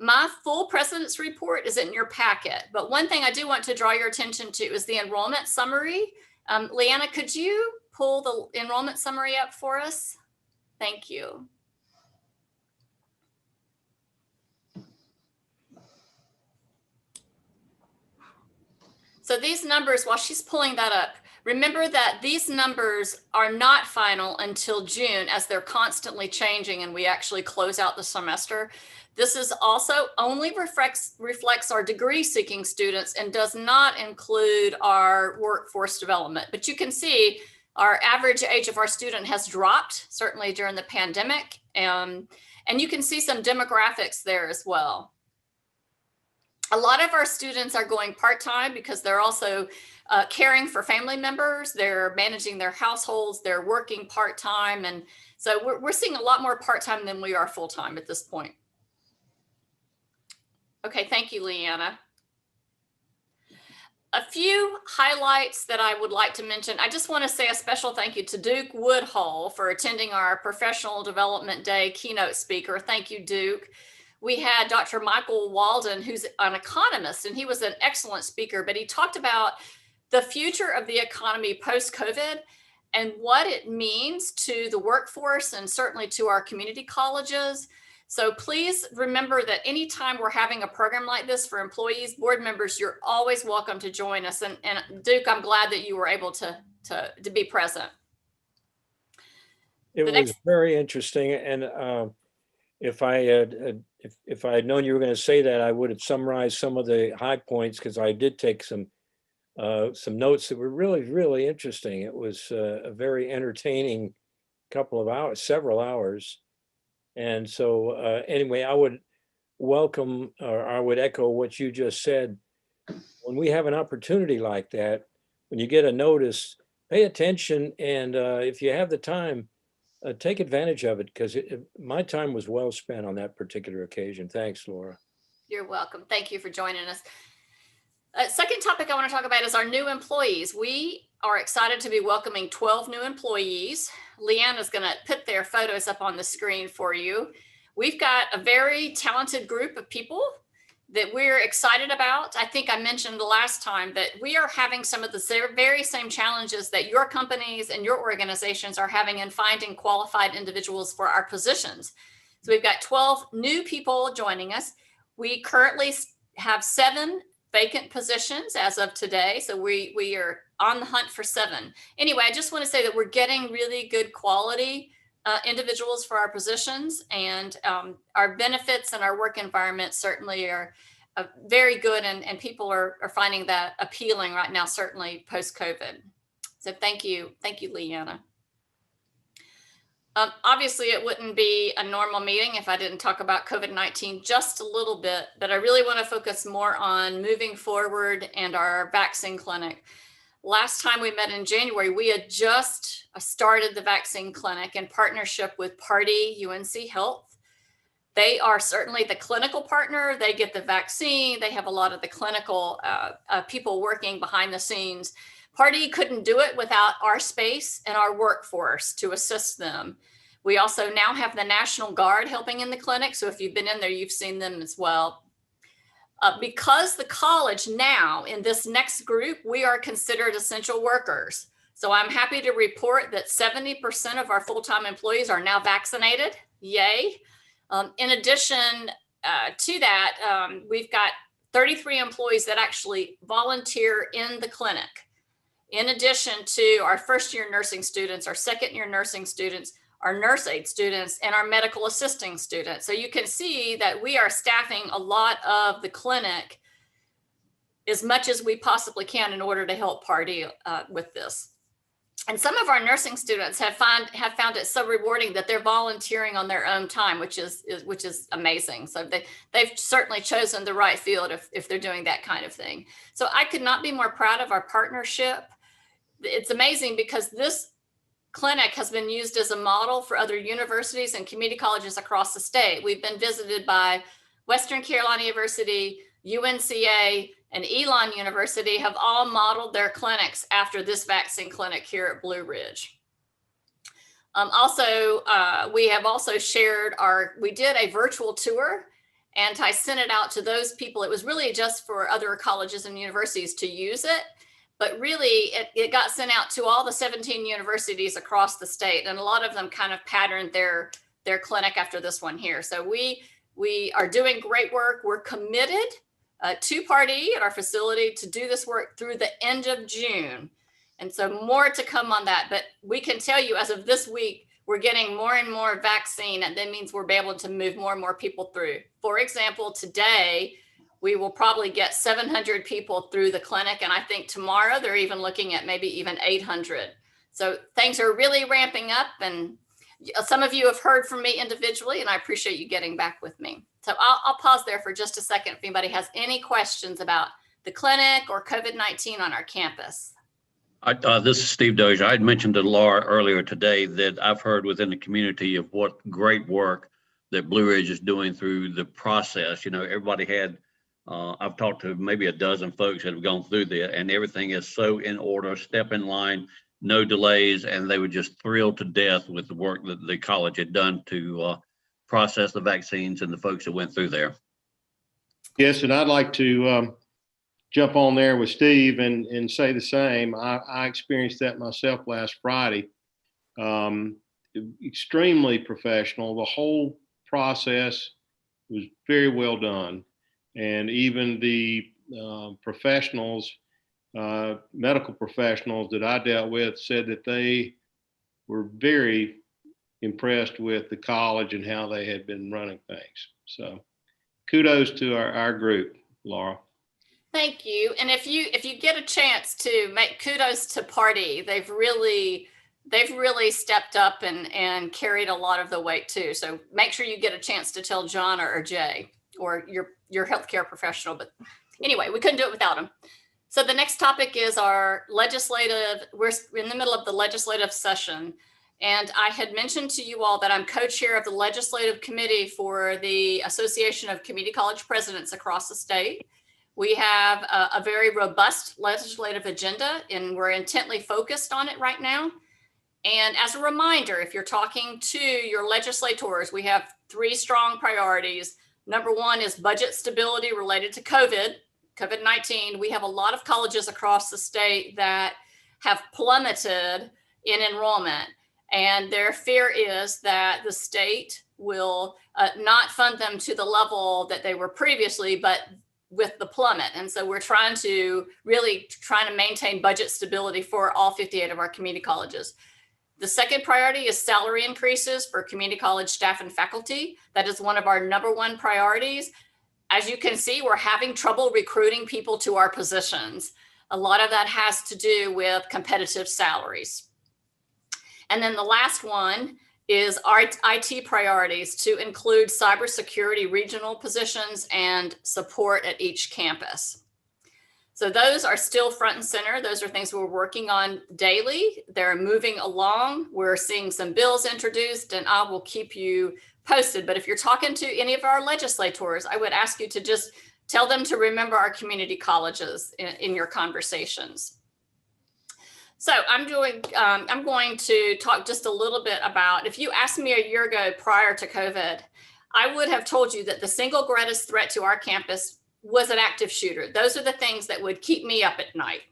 My full president's report is in your packet, but one thing I do want to draw your attention to is the enrollment summary. Leanna, could you pull the enrollment summary up for us? Thank you. So these numbers, while she's pulling that up, remember that these numbers are not final until June, as they're constantly changing and we actually close out the semester. This is also only reflects our degree seeking students and does not include our workforce development. But you can see our average age of our student has dropped, certainly during the pandemic. And you can see some demographics there as well. A lot of our students are going part-time because they're also caring for family members, they're managing their households, they're working part-time. And so we're seeing a lot more part-time than we are full-time at this point. Okay, thank you, Leanna. A few highlights that I would like to mention. I just want to say a special thank you to Duke Woodhull for attending our Professional Development Day keynote speaker. Thank you, Duke. We had Dr. Michael Walden, who's an economist, and he was an excellent speaker, but he talked about the future of the economy post-COVID and what it means to the workforce and certainly to our community colleges. So please remember that anytime we're having a program like this for employees, board members, you're always welcome to join us. And Duke, I'm glad that you were able to be present. It was very interesting. And if I had known you were going to say that, I would have summarized some of the high points, because I did take some notes that were really, really interesting. It was a very entertaining couple of hours, several hours. And so anyway, I would welcome, or I would echo what you just said. When we have an opportunity like that, when you get a notice, pay attention. And if you have the time, take advantage of it, because my time was well spent on that particular occasion. Thanks, Laura. You're welcome. Thank you for joining us. Second topic I want to talk about is our new employees. We are excited to be welcoming 12 new employees. Leanne is going to put their photos up on the screen for you. We've got a very talented group of people that we're excited about. I think I mentioned the last time that we are having some of the very same challenges that your companies and your organizations are having in finding qualified individuals for our positions. So we've got 12 new people joining us. We currently have 7 vacant positions as of today. So we are on the hunt for 7. Anyway, I just want to say that we're getting really good quality individuals for our positions, and our benefits and our work environment certainly are very good, and people are finding that appealing right now, certainly post-COVID. So thank you, Leanna. Obviously, it wouldn't be a normal meeting if I didn't talk about COVID-19 just a little bit, but I really want to focus more on moving forward and our vaccine clinic. Last time we met in January, we had just started the vaccine clinic in partnership with Party UNC Health. They are certainly the clinical partner. They get the vaccine. They have a lot of the clinical people working behind the scenes. Party couldn't do it without our space and our workforce to assist them. We also now have the National Guard helping in the clinic. So if you've been in there, you've seen them as well. Because the college now, in this next group, we are considered essential workers. So I'm happy to report that 70% of our full-time employees are now vaccinated. Yay. In addition to that, we've got 33 employees that actually volunteer in the clinic. In addition to our first-year nursing students, our second-year nursing students, our nurse aid students, and our medical assisting students. So you can see that we are staffing a lot of the clinic as much as we possibly can in order to help party with this. And some of our nursing students have found it so rewarding that they're volunteering on their own time, which is amazing. So they've certainly chosen the right field if they're doing that kind of thing. So I could not be more proud of our partnership. It's amazing because this clinic has been used as a model for other universities and community colleges across the state. We've been visited by Western Carolina University, UNCA, and Elon University have all modeled their clinics after this vaccine clinic here at Blue Ridge. We have also shared we did a virtual tour, and I sent it out to those people. It was really just for other colleges and universities to use it, but really it got sent out to all the 17 universities across the state, and a lot of them kind of patterned their clinic after this one here. So we are doing great work. We're committed to party at our facility to do this work through the end of June. And so more to come on that, but we can tell you as of this week, we're getting more and more vaccine, and that means we'll be able to move more and more people through. For example, today, we will probably get 700 people through the clinic, and I think tomorrow they're even looking at maybe even 800. So things are really ramping up, and some of you have heard from me individually, and I appreciate you getting back with me. So I'll pause there for just a second if anybody has any questions about the clinic or COVID-19 on our campus. This is Steve Dozier. I had mentioned to Laura earlier today that I've heard within the community of what great work that Blue Ridge is doing through the process. You know, everybody had, I've talked to maybe a dozen folks that have gone through that, and everything is so in order, step in line, no delays, and they were just thrilled to death with the work that the college had done to process the vaccines and the folks that went through there. Yes, and I'd like to jump on there with Steve and say the same. I experienced that myself last Friday. Extremely professional. The whole process was very well done. And even the professionals, medical professionals that I dealt with said that they were very impressed with the college and how they had been running things. So kudos to our group, Laura. Thank you. And if you get a chance to make kudos to Party, they've really stepped up and carried a lot of the weight too. So make sure you get a chance to tell John or Jay or your healthcare professional. But anyway, we couldn't do it without them. So the next topic is our legislative. We're in the middle of the legislative session. And I had mentioned to you all that I'm co-chair of the legislative committee for the Association of Community College Presidents across the state. We have a very robust legislative agenda, and we're intently focused on it right now. And as a reminder, if you're talking to your legislators, we have 3 strong priorities. Number 1 is budget stability related to COVID-19. We have a lot of colleges across the state that have plummeted in enrollment. And their fear is that the state will not fund them to the level that they were previously, but with the plummet. And so we're trying to maintain budget stability for all 58 of our community colleges. The second priority is salary increases for community college staff and faculty. That is one of our number 1 priorities. As you can see, we're having trouble recruiting people to our positions. A lot of that has to do with competitive salaries. And then the last one is our IT priorities to include cybersecurity regional positions and support at each campus. So those are still front and center. Those are things we're working on daily. They're moving along. We're seeing some bills introduced, and I will keep you posted. But if you're talking to any of our legislators, I would ask you to just tell them to remember our community colleges in your conversations. So I'm going to talk just a little bit about, if you asked me a year ago prior to COVID, I would have told you that the single greatest threat to our campus was an active shooter. Those are the things that would keep me up at night.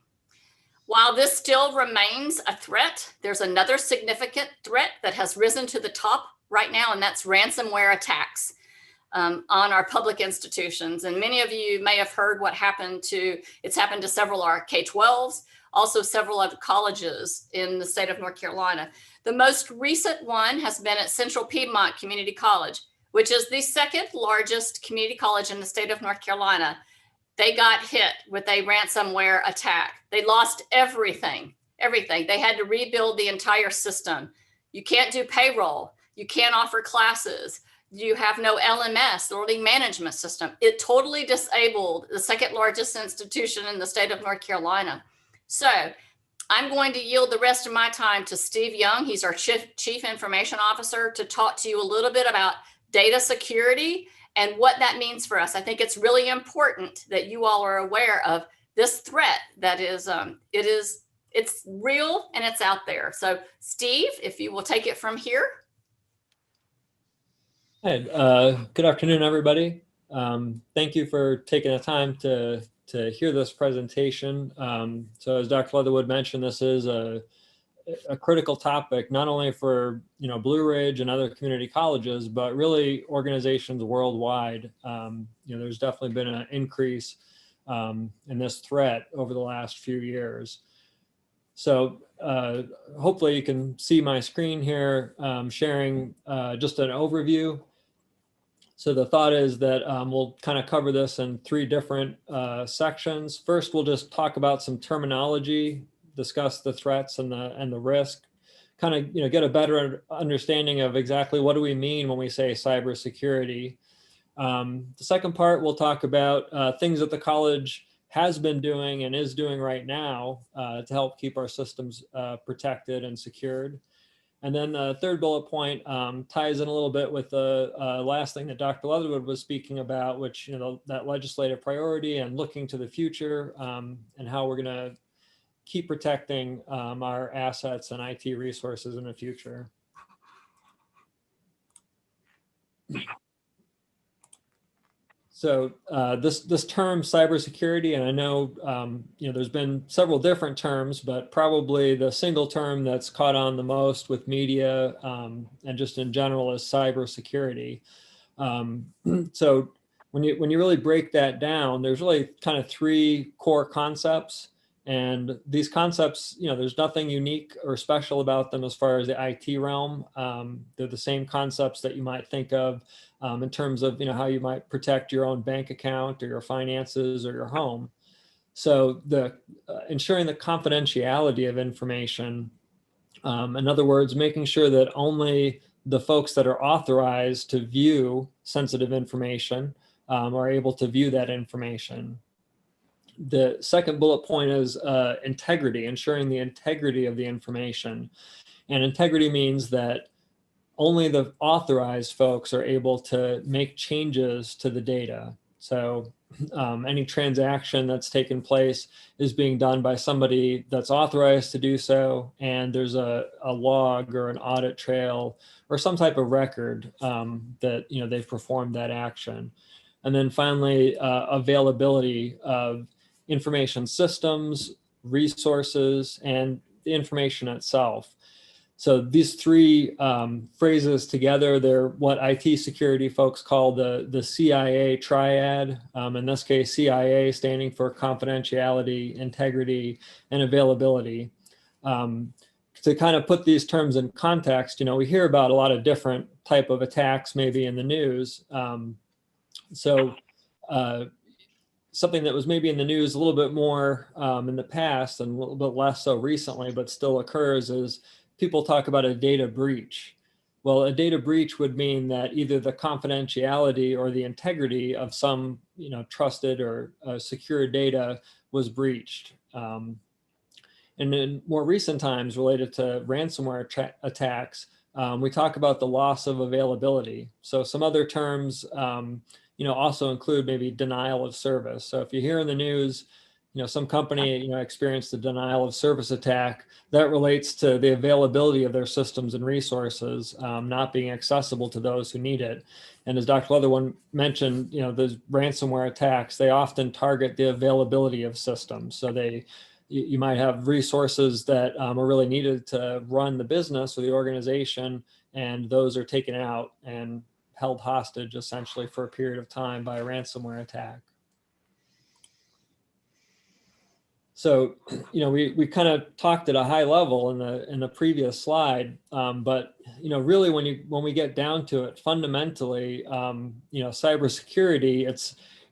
While this still remains a threat, there's another significant threat that has risen to the top right now, and that's ransomware attacks on our public institutions. And many of you may have heard it's happened to several of our K-12s. also several other colleges in the state of North Carolina. The most recent one has been at Central Piedmont Community College, which is the second largest community college in the state of North Carolina. They got hit with a ransomware attack. They lost everything. They had to rebuild the entire system. You can't do payroll. You can't offer classes. You have no LMS, the learning management system. It totally disabled the second largest institution in the state of North Carolina. So I'm going to yield the rest of my time to Steve Young. He's our Chief Information Officer, to talk to you a little bit about data security and what that means for us. I think it's really important that you all are aware of this threat that is, it's real and it's out there. So Steve, if you will take it from here. Hey, good afternoon, everybody. Thank you for taking the time to hear this presentation. So as Dr. Leatherwood mentioned, this is a critical topic, not only for Blue Ridge and other community colleges, but really organizations worldwide. There's definitely been an increase in this threat over the last few years. So hopefully you can see my screen here, sharing just an overview. So the thought is that we'll kind of cover this in 3 different sections. First, we'll just talk about some terminology, discuss the threats and the risk, kind of get a better understanding of exactly what do we mean when we say cybersecurity. The second part, we'll talk about things that the college has been doing and is doing right now to help keep our systems protected and secured. And then the third bullet point ties in a little bit with the last thing that Dr. Leatherwood was speaking about, which, that legislative priority and looking to the future and how we're going to keep protecting our assets and IT resources in the future. So this term cybersecurity, and I know there's been several different terms, but probably the single term that's caught on the most with media and just in general is cybersecurity. So when you really break that down, there's really kind of 3 core concepts, and these concepts, there's nothing unique or special about them as far as the IT realm. They're the same concepts that you might think of in terms of how you might protect your own bank account or your finances or your home. So the ensuring the confidentiality of information, in other words, making sure that only the folks that are authorized to view sensitive information are able to view that information. The second bullet point is integrity, ensuring the integrity of the information. And integrity means that only the authorized folks are able to make changes to the data. So any transaction that's taken place is being done by somebody that's authorized to do so, and there's a log or an audit trail or some type of record that they've performed that action. And then finally, availability of information systems, resources, and the information itself. So these 3 phrases together, they're what IT security folks call the CIA Triad. In this case, CIA standing for confidentiality, integrity, and availability. To kind of put these terms in context, we hear about a lot of different type of attacks maybe in the news. Something that was maybe in the news a little bit more in the past and a little bit less so recently, but still occurs, is people talk about a data breach. Well, a data breach would mean that either the confidentiality or the integrity of some, trusted or secure data was breached. And in more recent times related to ransomware attacks, we talk about the loss of availability. So some other terms, also include maybe denial of service. So if you hear in the news, some company, experienced a denial of service attack, that relates to the availability of their systems and resources not being accessible to those who need it. And as Dr. Leatherwood mentioned, those ransomware attacks, they often target the availability of systems. So you might have resources that are really needed to run the business or the organization, and those are taken out and held hostage essentially for a period of time by a ransomware attack. So, we kind of talked at a high level in the previous slide, but really when we get down to it, fundamentally, cybersecurity,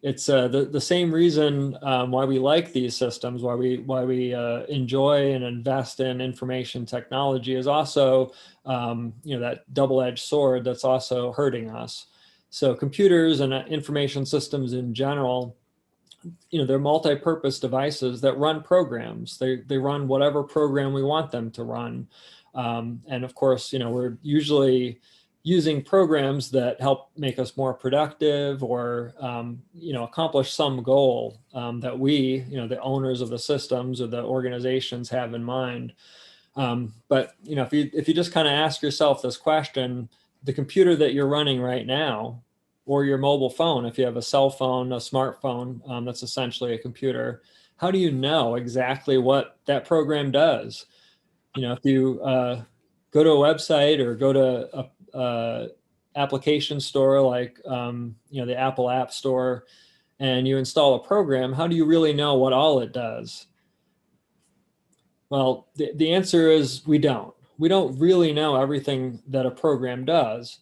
it's the same reason why we like these systems, why we enjoy and invest in information technology is also that double-edged sword that's also hurting us. So computers and information systems in general, they're multi-purpose devices that run programs. They run whatever program we want them to run. And of course, we're usually using programs that help make us more productive or, accomplish some goal that we, the owners of the systems or the organizations have in mind. But, if you just kind of ask yourself this question, the computer that you're running right now, or your mobile phone, if you have a cell phone, a smartphone, that's essentially a computer, how do you know exactly what that program does? If you go to a website or go to a application store like the Apple App Store, and you install a program, how do you really know what all it does? Well, the answer is we don't. We don't really know everything that a program does.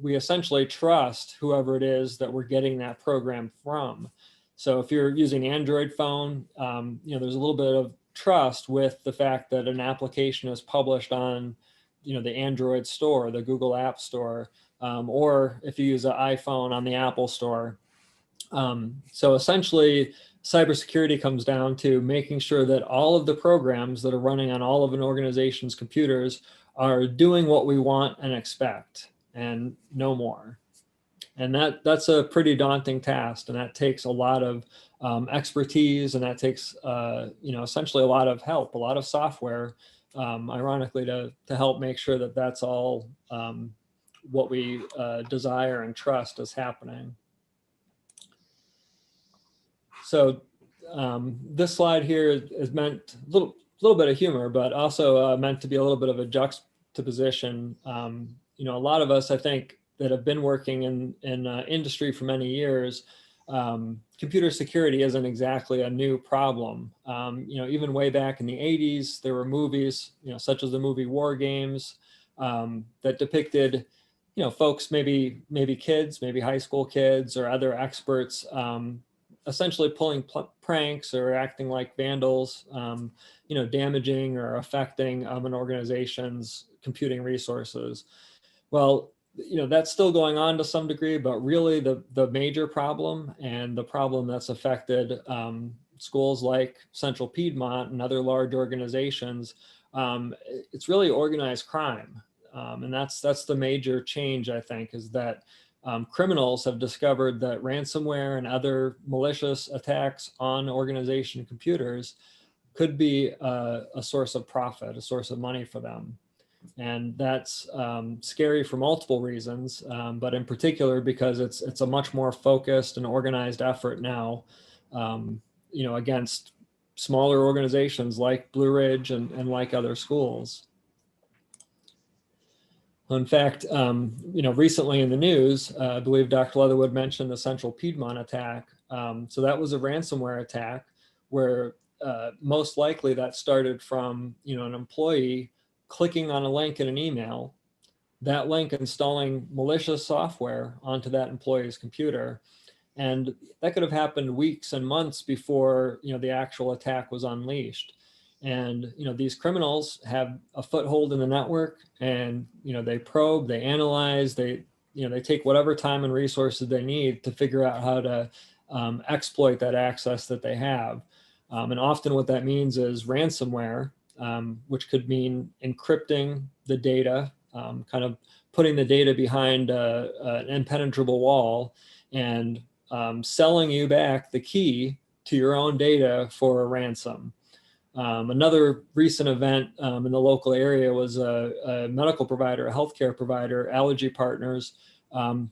We essentially trust whoever it is that we're getting that program from. So if you're using Android phone, there's a little bit of trust with the fact that an application is published on, the Android store, the Google App Store, or if you use an iPhone on the Apple Store. So essentially, cybersecurity comes down to making sure that all of the programs that are running on all of an organization's computers are doing what we want and expect, and no more. And that's a pretty daunting task, and that takes a lot of expertise, and that takes essentially a lot of help, a lot of software, ironically, to help make sure that that's all what we desire and trust is happening. So this slide here is meant a little bit of humor, but also meant to be a little bit of a juxtaposition. A lot of us, I think, that have been working in industry for many years, computer security isn't exactly a new problem. Even way back in the 80s, there were movies, such as the movie War Games, that depicted, folks, maybe kids, maybe high school kids or other experts, essentially pulling pranks or acting like vandals, damaging or affecting an organization's computing resources. Well, that's still going on to some degree, but really the major problem, and the problem that's affected schools like Central Piedmont and other large organizations, it's really organized crime. And that's the major change, I think, is that criminals have discovered that ransomware and other malicious attacks on organization computers could be a source of profit, a source of money for them. And that's scary for multiple reasons, but in particular because it's a much more focused and organized effort now, against smaller organizations like Blue Ridge and like other schools. In fact, recently in the news, I believe Dr. Leatherwood mentioned the Central Piedmont attack. So that was a ransomware attack where most likely that started from, an employee clicking on a link in an email, that link installing malicious software onto that employee's computer. And that could have happened weeks and months before, the actual attack was unleashed. And, these criminals have a foothold in the network, and, they probe, they analyze, they take whatever time and resources they need to figure out how to exploit that access that they have. And often what that means is ransomware, which could mean encrypting the data, kind of putting the data behind an impenetrable wall, and selling you back the key to your own data for a ransom. Another recent event in the local area was a medical provider, a healthcare provider, Allergy Partners.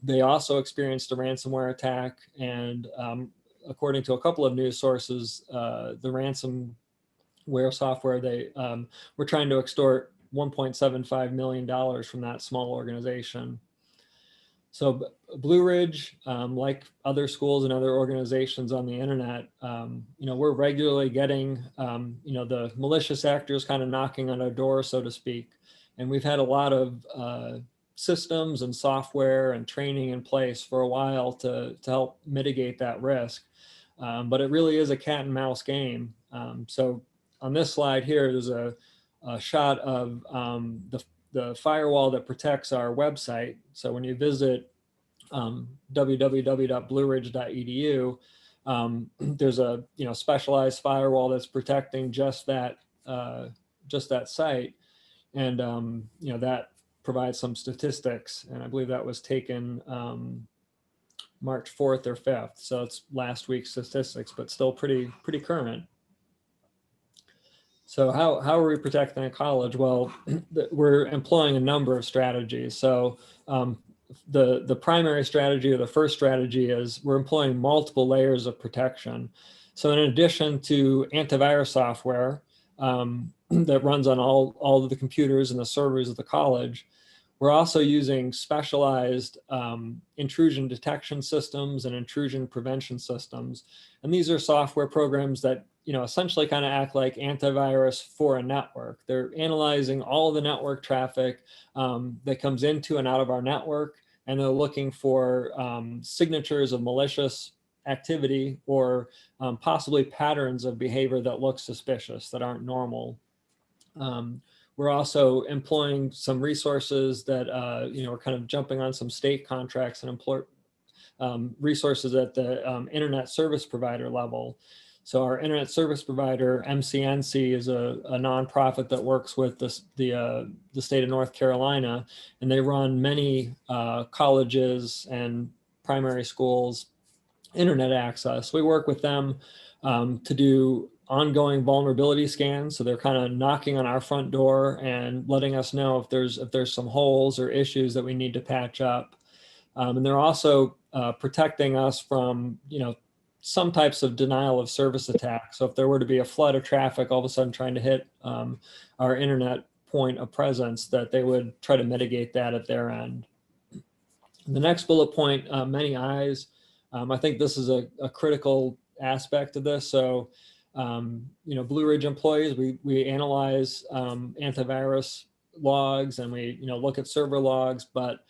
They also experienced a ransomware attack, and according to a couple of news sources, the ransomware software, they were trying to extort $1.75 million from that small organization. So Blue Ridge, like other schools and other organizations on the internet, we're regularly getting, the malicious actors kind of knocking on our door, so to speak. And we've had a lot of systems and software and training in place for a while to help mitigate that risk. But it really is a cat and mouse game. So on this slide here, there's a shot of the firewall that protects our website. So when you visit www.blueridge.edu, there's a specialized firewall that's protecting just that site, and that provides some statistics. And I believe that was taken March 4th or 5th, so it's last week's statistics, but still pretty current. So how are we protecting a college? Well, we're employing a number of strategies. So the primary strategy, or the first strategy, is we're employing multiple layers of protection. So in addition to antivirus software that runs on all of the computers and the servers of the college, we're also using specialized intrusion detection systems and intrusion prevention systems. And these are software programs that essentially kind of act like antivirus for a network. They're analyzing all of the network traffic that comes into and out of our network, and they're looking for signatures of malicious activity or possibly patterns of behavior that look suspicious, that aren't normal. We're also employing some resources that, we're kind of jumping on some state contracts and employ resources at the internet service provider level. So our internet service provider, MCNC, is a nonprofit that works with the state of North Carolina, and they run many colleges and primary schools internet access. We work with them to do ongoing vulnerability scans. So they're kind of knocking on our front door and letting us know if there's some holes or issues that we need to patch up. And they're also protecting us from, some types of denial of service attacks. So if there were to be a flood of traffic all of a sudden trying to hit our internet point of presence, that they would try to mitigate that at their end. The next bullet point, many eyes. I think this is a critical aspect of this. So, Blue Ridge employees, we analyze antivirus logs, and we look at server logs, but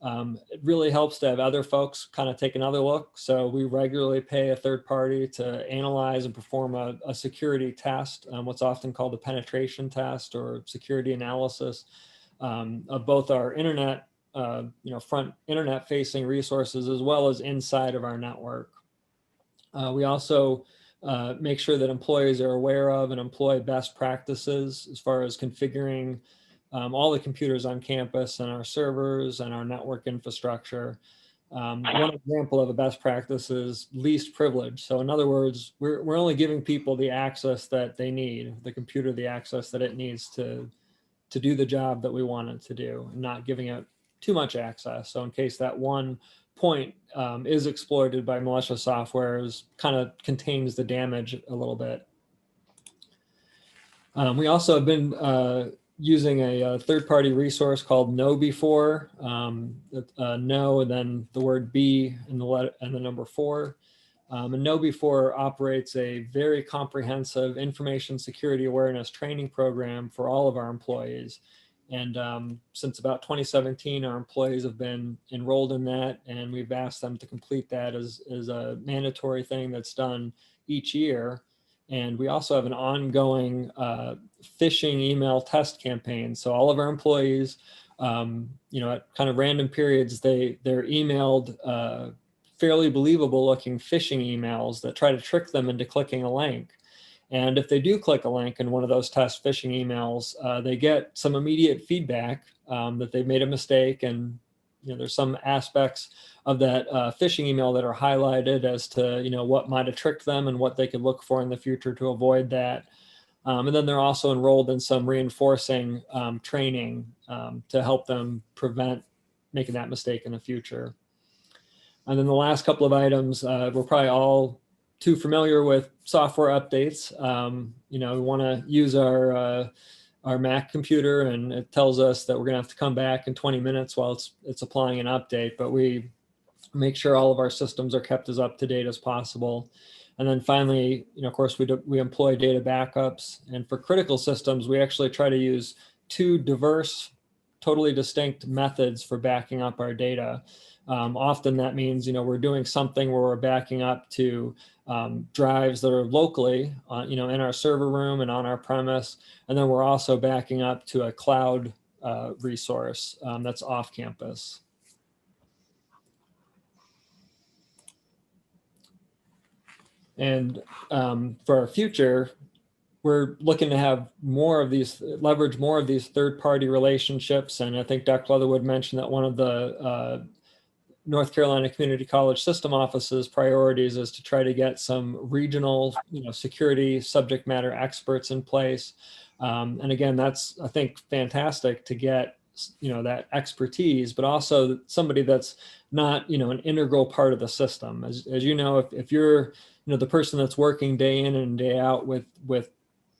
it really helps to have other folks kind of take another look. So we regularly pay a third party to analyze and perform a security test, what's often called a penetration test or security analysis of both our internet, front internet facing resources, as well as inside of our network. We also make sure that employees are aware of and employ best practices as far as configuring all the computers on campus and our servers and our network infrastructure. One example of a best practice is least privilege. So in other words, we're only giving people the access that they need, the computer the access that it needs to do the job that we want it to do, and not giving it too much access. So in case that one point is exploited by malicious software, kind of contains the damage a little bit. We also have been using a third-party resource called KnowBe4, know and then the word B and the number 4. And KnowBe4 operates a very comprehensive information security awareness training program for all of our employees. And since about 2017, our employees have been enrolled in that, and we've asked them to complete that as a mandatory thing that's done each year. And we also have an ongoing phishing email test campaign. So all of our employees, at kind of random periods, they're emailed fairly believable looking phishing emails that try to trick them into clicking a link. And if they do click a link in one of those test phishing emails, they get some immediate feedback that they've made a mistake. And there's some aspects of that phishing email that are highlighted as to what might have tricked them and what they could look for in the future to avoid that. And then they're also enrolled in some reinforcing training to help them prevent making that mistake in the future. And then the last couple of items, we're probably all too familiar with software updates. We want to use our our Mac computer, and it tells us that we're going to have to come back in 20 minutes while it's applying an update. But we make sure all of our systems are kept as up to date as possible. And then finally, of course, we employ data backups. And for critical systems, we actually try to use two diverse, totally distinct methods for backing up our data. Often that means, we're doing something where we're backing up to drives that are locally, in our server room and on our premise. And then we're also backing up to a cloud resource that's off campus. And for our future, we're looking to have leverage more of these third-party relationships. And I think Dr. Leatherwood mentioned that one of the North Carolina Community College System Office's priorities is to try to get some regional, security subject matter experts in place. And again, that's, I think, fantastic to get, that expertise, but also somebody that's not, an integral part of the system. As you know, if you're, the person that's working day in and day out with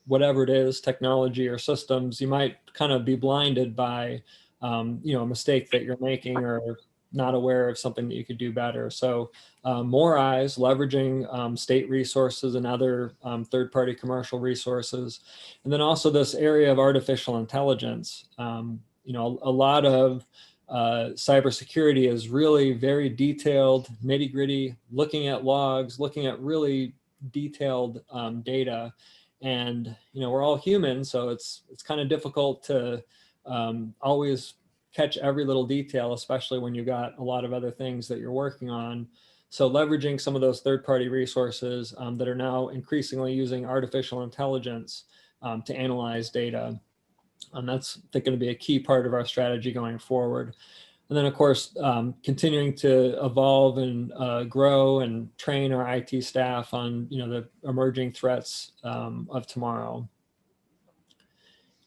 whatever it is, technology or systems, you might kind of be blinded by, a mistake that you're making or not aware of something that you could do better. So more eyes, leveraging state resources and other third-party commercial resources. And then also this area of artificial intelligence. A lot of cybersecurity is really very detailed, nitty-gritty, looking at logs, looking at really detailed data. And, we're all human, so it's kind of difficult to always catch every little detail, especially when you've got a lot of other things that you're working on. So leveraging some of those third-party resources that are now increasingly using artificial intelligence to analyze data. That's, I think, going to be a key part of our strategy going forward. And then, of course, continuing to evolve and grow and train our IT staff on, the emerging threats of tomorrow.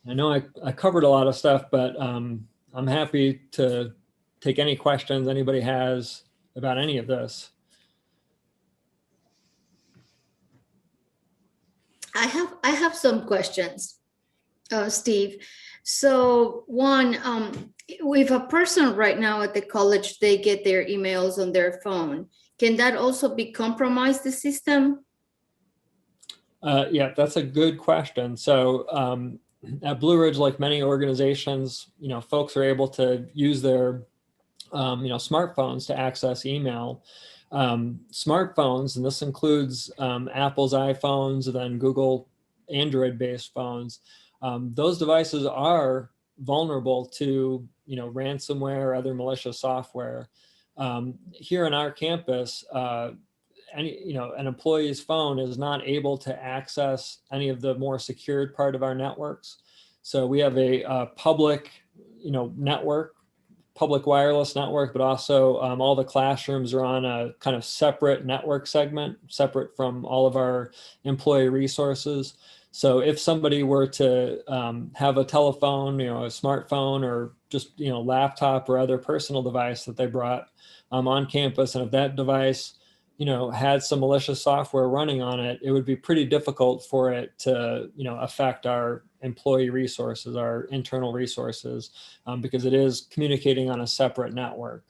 I know I covered a lot of stuff, but I'm happy to take any questions anybody has about any of this. I have some questions, Steve. So one, if a person right now at the college, they get their emails on their phone, can that also be compromised, the system? Yeah, that's a good question. So at Blue Ridge, like many organizations, folks are able to use their, smartphones to access email. Smartphones, and this includes Apple's iPhones and then Google Android-based phones. Those devices are vulnerable to, ransomware or other malicious software. Here on our campus, an employee's phone is not able to access any of the more secured part of our networks. So we have a public, network, public wireless network, but also all the classrooms are on a kind of separate network segment, separate from all of our employee resources. So if somebody were to have a telephone, a smartphone, or just, laptop or other personal device that they brought on campus, and if that device, had some malicious software running on it, it would be pretty difficult for it to, affect our employee resources, our internal resources, because it is communicating on a separate network.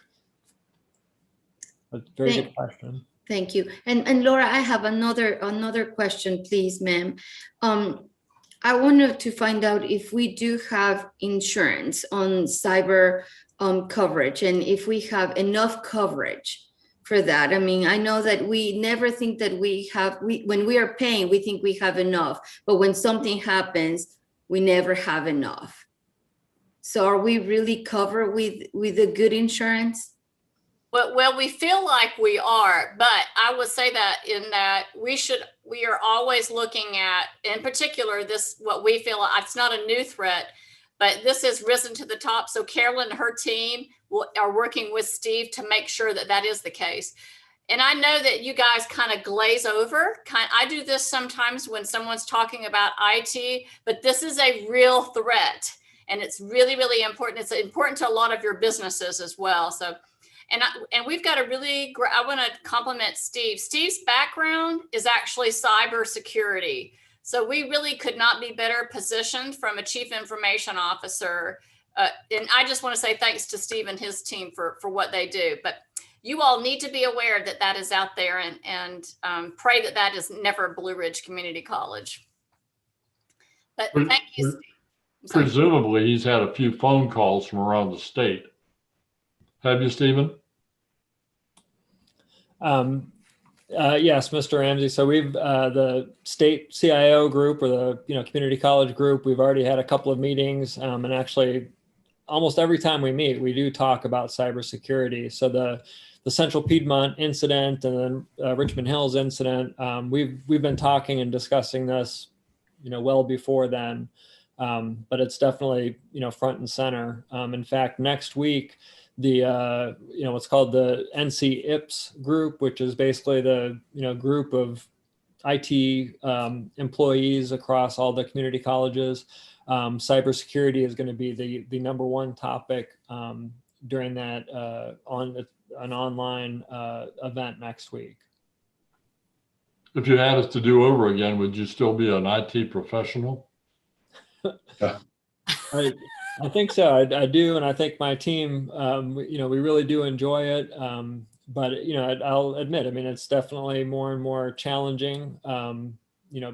A very good question. Thank you. And Laura, I have another question, please, ma'am. I wanted to find out if we do have insurance on cyber coverage, and if we have enough coverage for that. I mean, I know that we never think that when we are paying, we think we have enough, but when something happens, we never have enough. So are we really covered with a good insurance? Well, we feel like we are, but I would say that we are always looking at, in particular, what we feel, it's not a new threat, but this has risen to the top. So Carolyn and her team are working with Steve to make sure that that is the case. And I know that you guys kind of glaze over. I do this sometimes when someone's talking about IT, but this is a real threat, and it's really, really important. It's important to a lot of your businesses as well. So. And we've got I want to compliment Steve. Steve's background is actually cybersecurity. So we really could not be better positioned from a chief information officer. And I just want to say thanks to Steve and his team for what they do. But you all need to be aware that that is out there, and pray that that is never Blue Ridge Community College. But thank you, Steve. Presumably, he's had a few phone calls from around the state. Have you, Stephen? Yes, Mr. Ramsey. So we've the state CIO group, or the community college group. We've already had a couple of meetings, and actually, almost every time we meet, we do talk about cybersecurity. So the Central Piedmont incident and then Richmond Hills incident, we've been talking and discussing this, well before then. But it's definitely front and center. In fact, next week, the what's called the NC IPS group, which is basically the group of IT employees across all the community colleges. Cybersecurity is going to be the number one topic during that on an online event next week. If you had us to do over again, would you still be an IT professional? I think so. I do, and I think my team, we really do enjoy it. But I'll admit, it's definitely more and more challenging,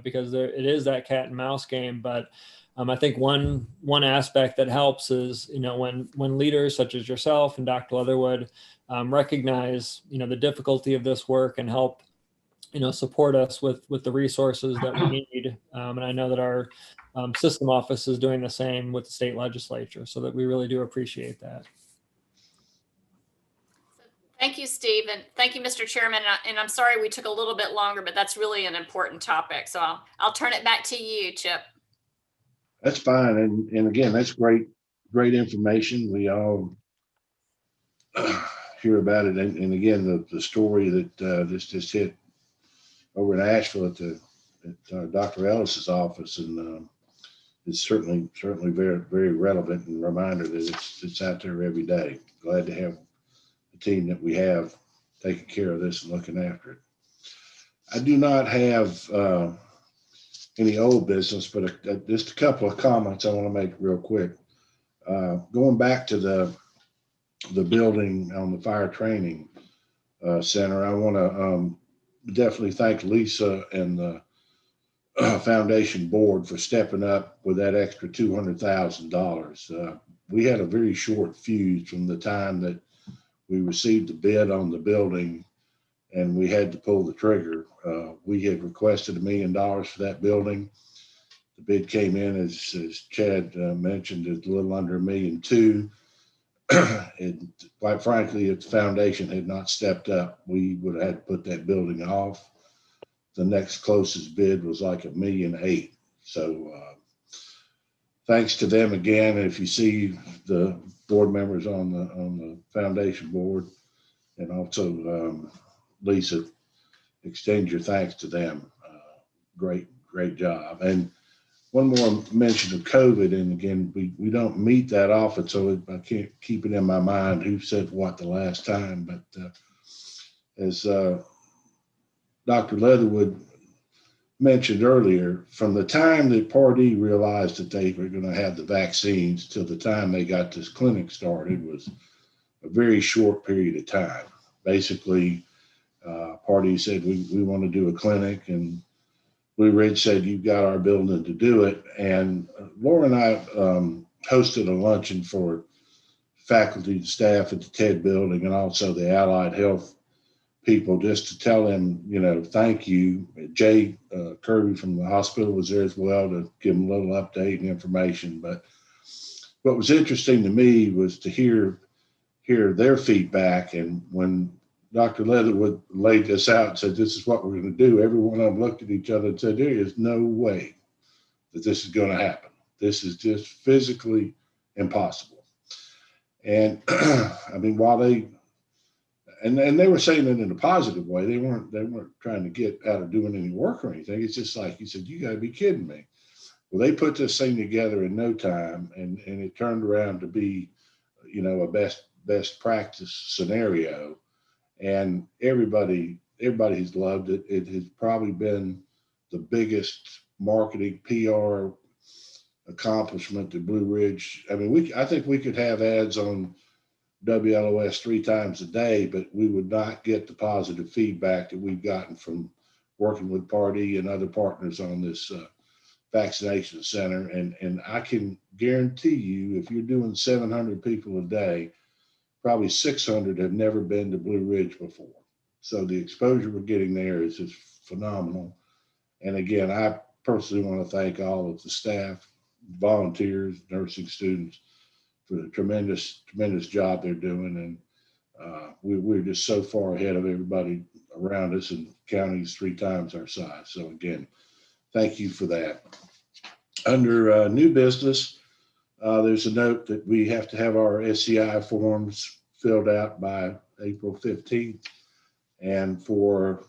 because it is that cat and mouse game. But I think one aspect that helps is when leaders such as yourself and Dr. Leatherwood recognize the difficulty of this work and help support us with the resources that we need. And I know that our system office is doing the same with the state legislature, so that we really do appreciate that. Thank you, Steve, and thank you, Mr. Chairman. And I'm sorry we took a little bit longer, but that's really an important topic. So I'll turn it back to you, Chip. That's fine. And again, that's great information. We all hear about it. And again, the story that this just hit over in Asheville at Dr. Ellis's office, and it's certainly very, very relevant, and reminder that it's out there every day. Glad to have the team that we have taking care of this and looking after it. I do not have any old business, but just a couple of comments I want to make real quick. Going back to the building on the fire training center, I want to definitely thank Lisa and the foundation board for stepping up with that extra $200,000. We had a very short fuse from the time that we received the bid on the building and we had to pull the trigger. We had requested $1 million for that building. The bid came in, as Chad mentioned, at a little under $1.2 million. And quite frankly, if the foundation had not stepped up, we would have had to put that building off. The next closest bid was like $1.8 million. So thanks to them again. If you see the board members on the foundation board, and also Lisa, extend your thanks to them. Great job. And one more mention of COVID, and again, we don't meet that often, so I can't keep it in my mind who said what the last time, but as Dr. Leatherwood mentioned earlier, from the time that Part E realized that they were going to have the vaccines till the time they got this clinic started was a very short period of time. Basically, Part E said, we want to do a clinic, and Blue Ridge said, you've got our building to do it. And Laura and I hosted a luncheon for faculty and staff at the TED building and also the allied health people, just to tell them, thank you. Jay Kirby from the hospital was there as well to give them a little update and information. But what was interesting to me was to hear their feedback. And when Dr. Leatherwood laid this out and said, this is what we're going to do, every one of them looked at each other and said, there is no way that this is going to happen. This is just physically impossible. And while they were saying it in a positive way, they weren't trying to get out of doing any work or anything. It's just like, he said, you got to be kidding me. Well, they put this thing together in no time, and it turned around to be, a best practice scenario. And everybody's loved it. It has probably been the biggest marketing, PR accomplishment that Blue Ridge. I mean, I think we could have ads on WLOS 3 times a day, but we would not get the positive feedback that we've gotten from working with Party and other partners on this vaccination center. And I can guarantee you, if you're doing 700 people a day, probably 600 have never been to Blue Ridge before. So the exposure we're getting there is just phenomenal. And again, I personally want to thank all of the staff, volunteers, nursing students for the tremendous job they're doing. And we're just so far ahead of everybody around us, and counties 3 times our size. So again, thank you for that. Under new business, there's a note that we have to have our SCI forms filled out by April 15th. And for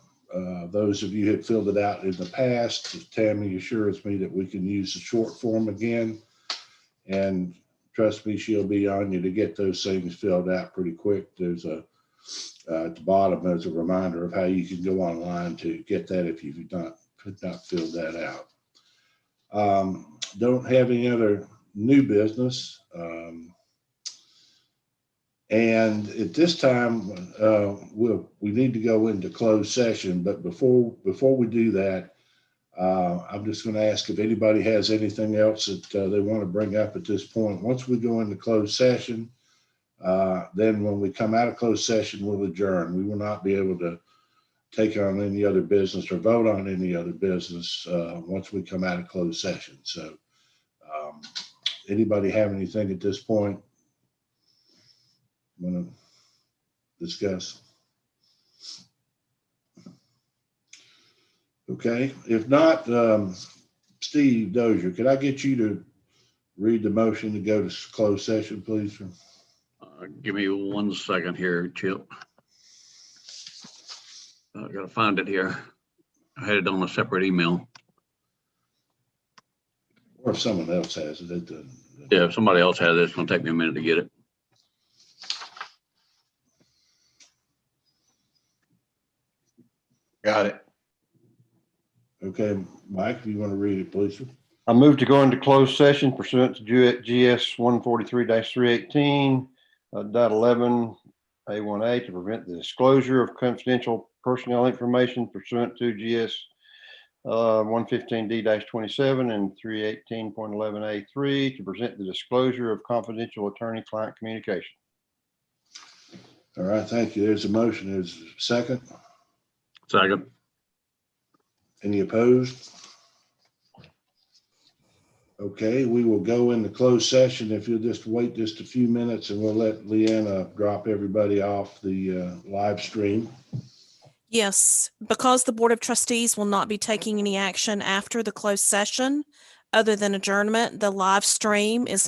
those of you who had filled it out in the past, Tammy assures me that we can use the short form again. And trust me, she'll be on you to get those things filled out pretty quick. There's at the bottom, there's a reminder of how you can go online to get that if you've not filled that out. Don't have any other new business. And at this time, we need to go into closed session. But before we do that, I'm just going to ask if anybody has anything else that they want to bring up at this point. Once we go into closed session, then when we come out of closed session, we'll adjourn. We will not be able to take on any other business or vote on any other business once we come out of closed session. So anybody have anything at this point want to discuss? Okay, if not, Steve Dozier, could I get you to read the motion to go to closed session, please? Give me 1 second here, Chip. I gotta find it here. I had it on a separate email. Or if someone else has it. Yeah, if somebody else has it, it's gonna take me a minute to get it. Got it. Okay, Mike, if you want to read it, please. I move to go into closed session pursuant to GS 143-318, .11 A1A to prevent the disclosure of confidential personnel information pursuant to GS 115D-27 and 318.11A3 to present the disclosure of confidential attorney-client communication. All right, thank you. There's a motion. There's a second. Second. Any opposed? Okay, we will go into closed session. If you'll just wait just a few minutes, and we'll let Leanna drop everybody off the live stream. Yes, because the Board of Trustees will not be taking any action after the closed session other than adjournment, the live stream is